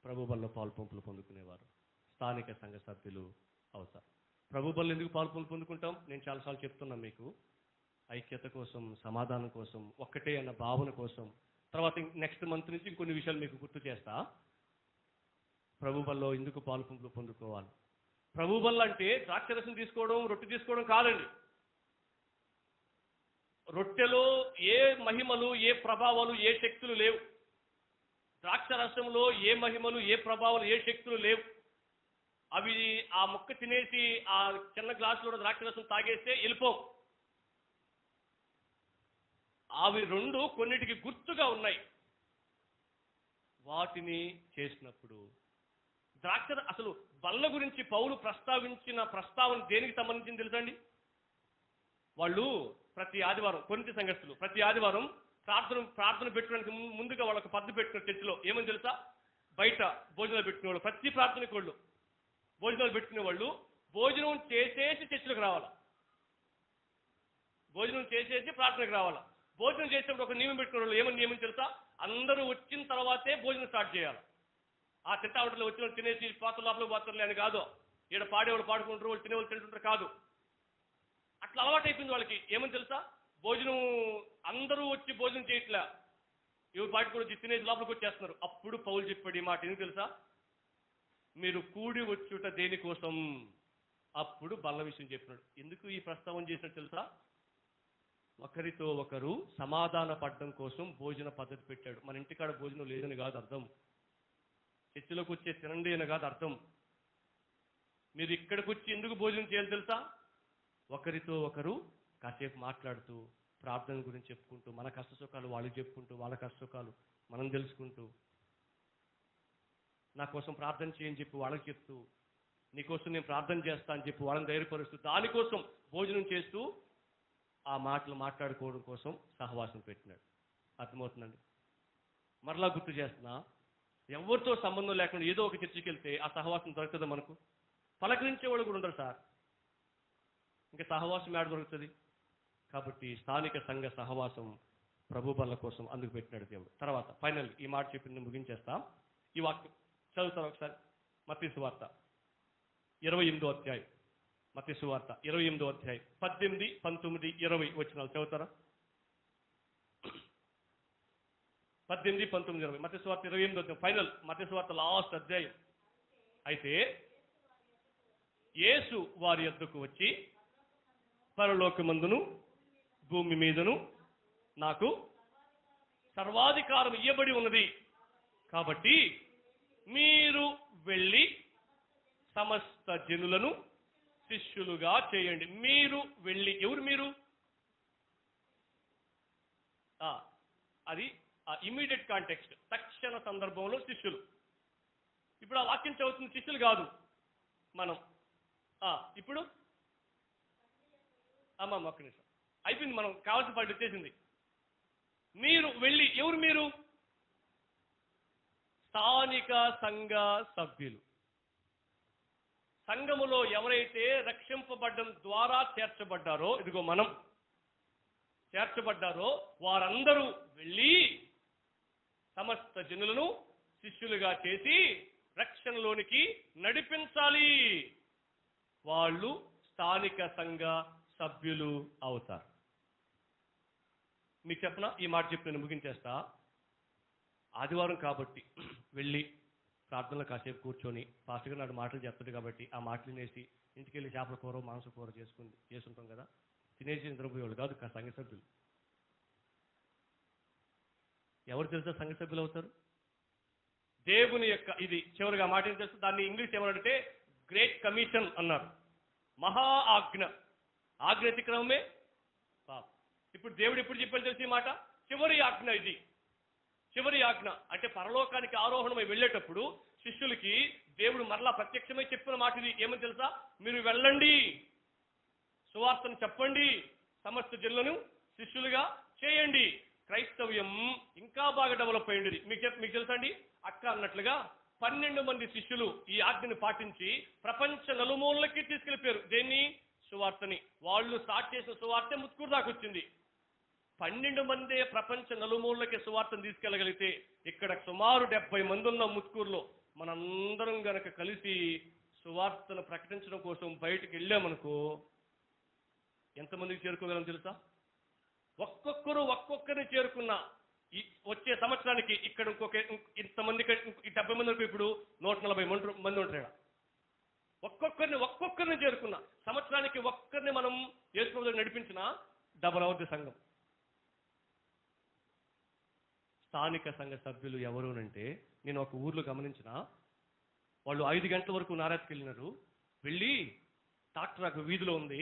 ప్రభు బలలో పాలు పంపులు పొందుకునేవారు స్థానిక సంఘ సభ్యులు అవుతారు. ప్రభు బలలో ఎందుకు పాలు పంపులు పొందుకుంటాం? నేను చాలాసార్లు చెప్తున్నాను మీకు, ఐక్యత కోసం, సమాధానం కోసం, ఒక్కటే అన్న భావన కోసం. తర్వాత నెక్స్ట్ మంత్ నుంచి ఇంకొన్ని విషయాలు మీకు గుర్తు చేస్తా. ప్రభు బలలో ఎందుకు పాలు పంపులు పొందుకోవాలి? ప్రభు బల్ల అంటే ద్రాక్షరసం తీసుకోవడం, రొట్టె తీసుకోవడం కాదండి. రొట్టెలో ఏ మహిమలు, ఏ ప్రభావాలు, ఏ శక్తులు లేవు. ద్రాక్షరసంలో ఏ మహిమలు, ఏ ప్రభావాలు, ఏ శక్తులు లేవు. అవి ఆ ముక్క తినేసి ఆ చిన్న గ్లాసులో ద్రాక్షరసం తాగేస్తే వెళ్ళిపోవు. అవి 2 కొన్నిటికి గుర్తుగా ఉన్నాయి. వాటిని చేసినప్పుడు అసలు బల్ల గురించి పౌలు ప్రస్తావించిన ప్రస్తావన దేనికి సంబంధించింది తెలుసండి? వాళ్ళు ప్రతి ఆదివారం, కొరింథీ సంఘస్థులు ప్రతి ఆదివారం ప్రార్థన పెట్టుకోవడానికి ముందుగా వాళ్ళకి పద్దు పెట్టుకున్న చర్చిలో ఏమని తెలుసా? బయట భోజనాలు పెట్టుకునేవాళ్ళు, ప్రతి ప్రార్థనకి వాళ్ళు భోజనాలు పెట్టుకునేవాళ్ళు. భోజనం చేసేసి చర్చిలోకి రావాలా, భోజనం చేసేసి ప్రార్థనకు రావాలా. భోజనం చేసేటప్పుడు ఒక నియమం పెట్టుకునేవాళ్ళు. ఏమని నియమం తెలుసా? అందరూ వచ్చిన తర్వాతే భోజనం స్టార్ట్ చేయాలి. ఆ తింటావట్లో వచ్చిన వాళ్ళు తినేసి పాత్ర లోపల పోతారులే అని కాదు, ఈడ పాడేవాళ్ళు పాడుకుంటారు, వాళ్ళు తినేవాళ్ళు తింటుంటారు కాదు. అట్లా అలవాటు అయిపోయింది వాళ్ళకి. ఏమని తెలుసా? భోజనం అందరూ వచ్చి భోజనం చేయట్లే, ఎవరు పాటి కూడా వచ్చి తినేసి లోపలికి వచ్చేస్తున్నారు. అప్పుడు పౌలు చెప్పాడు ఈ మాట, ఎందుకు తెలుసా? మీరు కూడి వచ్చుట దేనికోసం? అప్పుడు బల్ల విషయం చెప్పినాడు. ఎందుకు ఈ ప్రస్తావన చేసినట్టు తెలుసా? ఒకరితో ఒకరు సమాధాన పడడం కోసం భోజన పద్ధతి పెట్టాడు. మన ఇంటికాడ భోజనం లేదని కాదు అర్థం, చర్చిలోకి వచ్చే తినండి అని కాదు అర్థం. మీరు ఇక్కడికి వచ్చి ఎందుకు భోజనం చేయాలి తెలుసా? ఒకరితో ఒకరు కాసేపు మాట్లాడుతూ, ప్రార్థన గురించి చెప్పుకుంటూ, మన కష్ట సుఖాలు వాళ్ళకి చెప్పుకుంటూ, వాళ్ళ కష్ట సుఖాలు మనం తెలుసుకుంటూ, నా కోసం ప్రార్థన చేయని చెప్పి వాళ్ళకి చెప్తూ, నీకోసం నేను ప్రార్థన చేస్తా అని చెప్పి వాళ్ళని ధైర్యపరుస్తూ, దానికోసం భోజనం చేస్తూ ఆ మాటలు మాట్లాడుకోవడం కోసం సహవాసం పెట్టినాడు. అర్థమవుతుందండి? మరలా గుర్తు చేస్తున్నా, ఎవరితో సంబంధం లేకుండా ఏదో ఒక చర్చికి వెళ్తే ఆ సహవాసం దొరుకుతుందా మనకు? పలకరించేవాళ్ళు కూడా ఉండరు సార్, ఇంకా సహవాసం ఏడ దొరుకుతుంది? కాబట్టి స్థానిక సంఘ సహవాసం ప్రభు బల్ల కోసం అందుకు పెట్టినాడు దేవుడు. తర్వాత ఫైనల్ ఈ మాట చెప్పింది ముగించేస్తా. ఈ వాక్యం చదువుతాను ఒకసారి. మత్తయి సువార్త 28వ అధ్యాయం, మత్తయి సువార్త 28వ అధ్యాయం 18, 19, 20 వచనాలు చదువుతారా? 18, 19, 20 మత్తయి సువార్త 28వ అధ్యాయం ఫైనల్, మత్తయి సువార్త లాస్ట్ అధ్యాయం. అయితే యేసు వారి యొద్దకు వచ్చి, పరలోకమందును భూమి మీదను నాకు సర్వాధికారం ఇయ్యబడి ఉన్నది, కాబట్టి మీరు వెళ్ళి సమస్త జనులను శిష్యులుగా చేయండి. మీరు వెళ్ళి, ఎవరు మీరు? అది ఇమీడియట్ కాంటెక్స్ట్, తక్షణ సందర్భంలో శిష్యులు. ఇప్పుడు ఆ వాక్యం చదువుతున్న శిష్యులు కాదు మనం. ఇప్పుడు అమ్మమ్మ ఒక్క నిమిషం అయిపోయింది, మనం కావాల్సిన పాటు వచ్చేసింది. మీరు వెళ్ళి, ఎవరు మీరు? స్థానిక సంఘ సభ్యులు. సంఘములో ఎవరైతే రక్షింపబడ్డం ద్వారా చేర్చబడ్డారో, ఇదిగో మనం చేర్చబడ్డారో వారందరూ వెళ్ళి సమస్త జనులను శిష్యులుగా చేసి రక్షణలోనికి నడిపించాలి. వాళ్ళు స్థానిక సంఘ సభ్యులు అవుతారు. మీకు చెప్పనా, ఈ మాట చెప్పి నేను ముగించేస్తా. ఆదివారం కాబట్టి వెళ్ళి ప్రార్థనలో కాసేపు కూర్చొని పాస్టర్ గారు నాడు మాటలు చెప్తాడు కాబట్టి ఆ మాటలు తినేసి ఇంటికి వెళ్ళి చేపల కూర మాంసం కూర చేసుకుంటాం కదా, తినేసి నిద్రపోయేవాళ్ళు కాదు సంఘ సభ్యులు. ఎవరు తెలుసా సంఘ సభ్యులు అవుతారు? దేవుని యొక్క, ఇది చివరిగా మాట ఏం తెలుసు, దాన్ని ఇంగ్లీష్ ఏమన్నారంటే గ్రేట్ కమిషన్ అన్నారు. మహా ఆజ్ఞ. ఆజ్ఞ అతిక్రమమే పాపం. ఇప్పుడు దేవుడు ఎప్పుడు చెప్పాడు తెలిసి మాట? చివరి ఆజ్ఞ ఇది. చివరి ఆజ్ఞ అంటే పరలోకానికి ఆరోహణమై వెళ్ళేటప్పుడు శిష్యులకి దేవుడు మరలా ప్రత్యక్షమై చెప్పిన మాట ఇది. ఏమని తెలుసా? మీరు వెళ్ళండి, సువార్తను చెప్పండి, సమస్త జనులను శిష్యులుగా చేయండి. క్రైస్తవ్యం ఇంకా బాగా డెవలప్ అయ్యింది. మీకు తెలుసా అండి, అక్క అన్నట్లుగా 12 మంది శిష్యులు ఈ ఆజ్ఞని పాటించి ప్రపంచ నలుమూలకి తీసుకెళ్ళిపోయారు. దేన్ని? సువార్తని. వాళ్ళు స్టార్ట్ చేసిన సువార్త ముత్కూరు దాకా వచ్చింది. 12 మందే ప్రపంచ నలుమూలకి సువార్తను తీసుకెళ్ళగలిగితే ఇక్కడ సుమారు 70 మంది ఉన్న ముత్కూరులో మనందరం గనక కలిసి సువార్తను ప్రకటించడం కోసం బయటకు వెళ్ళామనుకో ఎంతమందికి చేరుకోగలం తెలుసా? ఒక్కొక్కరిని చేరుకున్న వచ్చే సంవత్సరానికి ఇక్కడ ఇంతమంది 70 మంది వరకు ఇప్పుడు 140 మంది ఉంటారు. ఒక్కొక్కరిని చేరుకున్న సంవత్సరానికి ఒక్కరిని మనం యేసు నడిపించిన డబల్ అవుద్ది సంఘం. స్థానిక సంఘ సభ్యులు ఎవరునంటే, నేను ఒక ఊర్లో గమనించిన వాళ్ళు 5 గంటల వరకు నారాజ్కి వెళ్ళినారు. వెళ్ళి ట్రాక్టర్ వీధిలో ఉంది,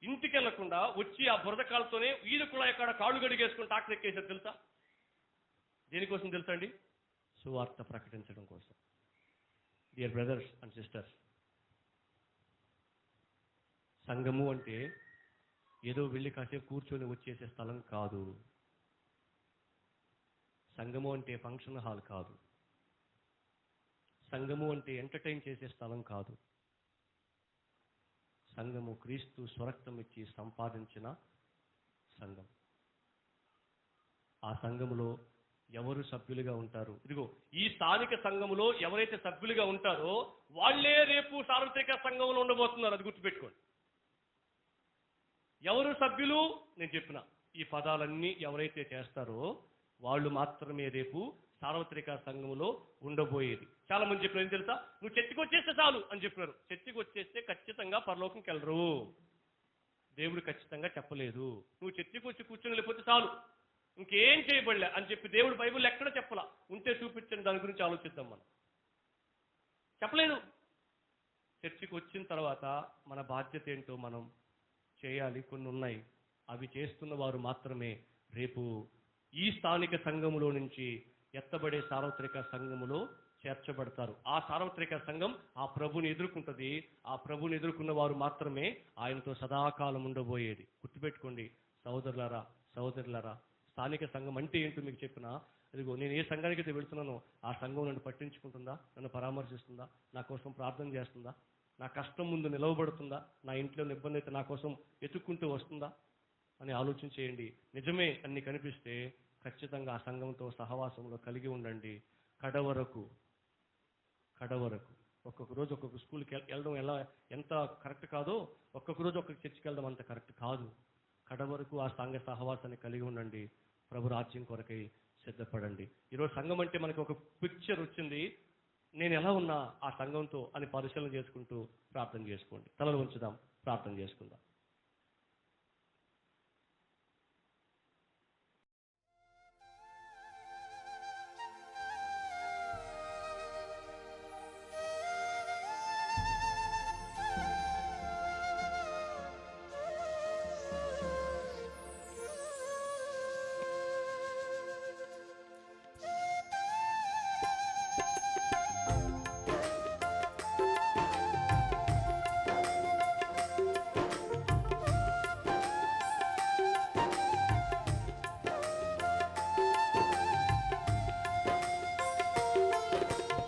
ఇంటికి వెళ్లకుండా వచ్చి ఆ బురద కాలుతోనే వీధి కూడా ఎక్కడ కాళ్ళు గడిగేసుకుని ట్రాక్టర్ ఎక్కేసారు. తెలుసా? దేనికోసం తెలుసా అండి? సువార్త ప్రకటించడం కోసం. డియర్ బ్రదర్స్ అండ్ సిస్టర్స్, సంఘము అంటే ఏదో వెళ్ళి కాసేపు కూర్చొని వచ్చేసే స్థలం కాదు. సంఘము అంటే ఫంక్షన్ హాల్ కాదు. సంఘము అంటే ఎంటర్టైన్ చేసే స్థలం కాదు. సంఘము క్రీస్తు స్వరక్తం ఇచ్చి సంపాదించిన సంఘం. ఆ సంఘములో ఎవరు సభ్యులుగా ఉంటారు? ఇదిగో ఈ స్థానిక సంఘములో ఎవరైతే సభ్యులుగా ఉంటారో వాళ్లే రేపు సార్వత్రిక సంఘంలో ఉండబోతున్నారు. అది గుర్తుపెట్టుకోండి. ఎవరు సభ్యులు? నేను చెప్పిన ఈ పదాలన్నీ ఎవరైతే చేస్తారో వాళ్ళు మాత్రమే రేపు సార్వత్రిక సంఘములో ఉండబోయేది. చాలా మంది చెప్పిన ఏం తెలుసా? నువ్వు చర్చికి వచ్చేస్తే చాలు అని చెప్పినారు. చర్చికి వచ్చేస్తే ఖచ్చితంగా పరలోకంకి వెళ్ళరు. దేవుడు ఖచ్చితంగా చెప్పలేదు. నువ్వు చర్చికి వచ్చి కూర్చొని లేకపోతే చాలు, ఇంకేం చేయబడలే అని చెప్పి దేవుడు బైబిల్ ఎక్కడ చెప్పలా. ఉంటే చూపించండి, దాని గురించి ఆలోచిద్దాం. మనం చెప్పలేదు. చర్చికి వచ్చిన తర్వాత మన బాధ్యత ఏంటో మనం చేయాలి. కొన్ని ఉన్నాయి. అవి చేస్తున్న వారు మాత్రమే రేపు ఈ స్థానిక సంఘములో నుంచి ఎత్తబడే సార్వత్రిక సంఘములో చేర్చబడతారు. ఆ సార్వత్రిక సంఘం ఆ ప్రభుని ఎదుర్కొంటుంది. ఆ ప్రభుని ఎదుర్కొన్న వారు మాత్రమే ఆయనతో సదాకాలం ఉండబోయేది. గుర్తుపెట్టుకోండి సహోదరులారా, సహోదరులారా. స్థానిక సంఘం అంటే ఏంటో మీకు చెప్పినా, అదిగో నేను ఏ సంఘానికి అయితే వెళుతున్నానో ఆ సంఘం నన్ను పట్టించుకుంటుందా, నన్ను పరామర్శిస్తుందా, నా కోసం ప్రార్థన చేస్తుందా, నా కష్టం ముందు నిలవబడుతుందా, నా ఇంట్లో ఇబ్బంది అయితే నా కోసం వెతుక్కుంటూ వస్తుందా అని ఆలోచన చేయండి. నిజమే అన్ని కనిపిస్తే ఖచ్చితంగా ఆ సంఘంతో సహవాసంలో కలిగి ఉండండి. కడవరకు ఒక్కొక్క రోజు ఒక్కొక్క స్కూల్కి వెళ్ళడం ఎంత కరెక్ట్ కాదో, ఒక్కొక్క రోజు ఒక్కొక్క చర్చికి వెళ్ళడం అంత కరెక్ట్ కాదు. కడవరకు ఆ సంఘ సహవాసాన్ని కలిగి ఉండండి. ప్రభు రాజ్యం కొరకై సిద్ధపడండి. ఈరోజు సంఘం అంటే మనకి ఒక పిక్చర్ వచ్చింది. నేను ఎలా ఉన్నా ఆ సంఘంతో అని పరిశీలన చేసుకుంటూ ప్రార్థన చేసుకోండి. తలలు ఉంచుదాం, ప్రార్థన చేసుకుందాం.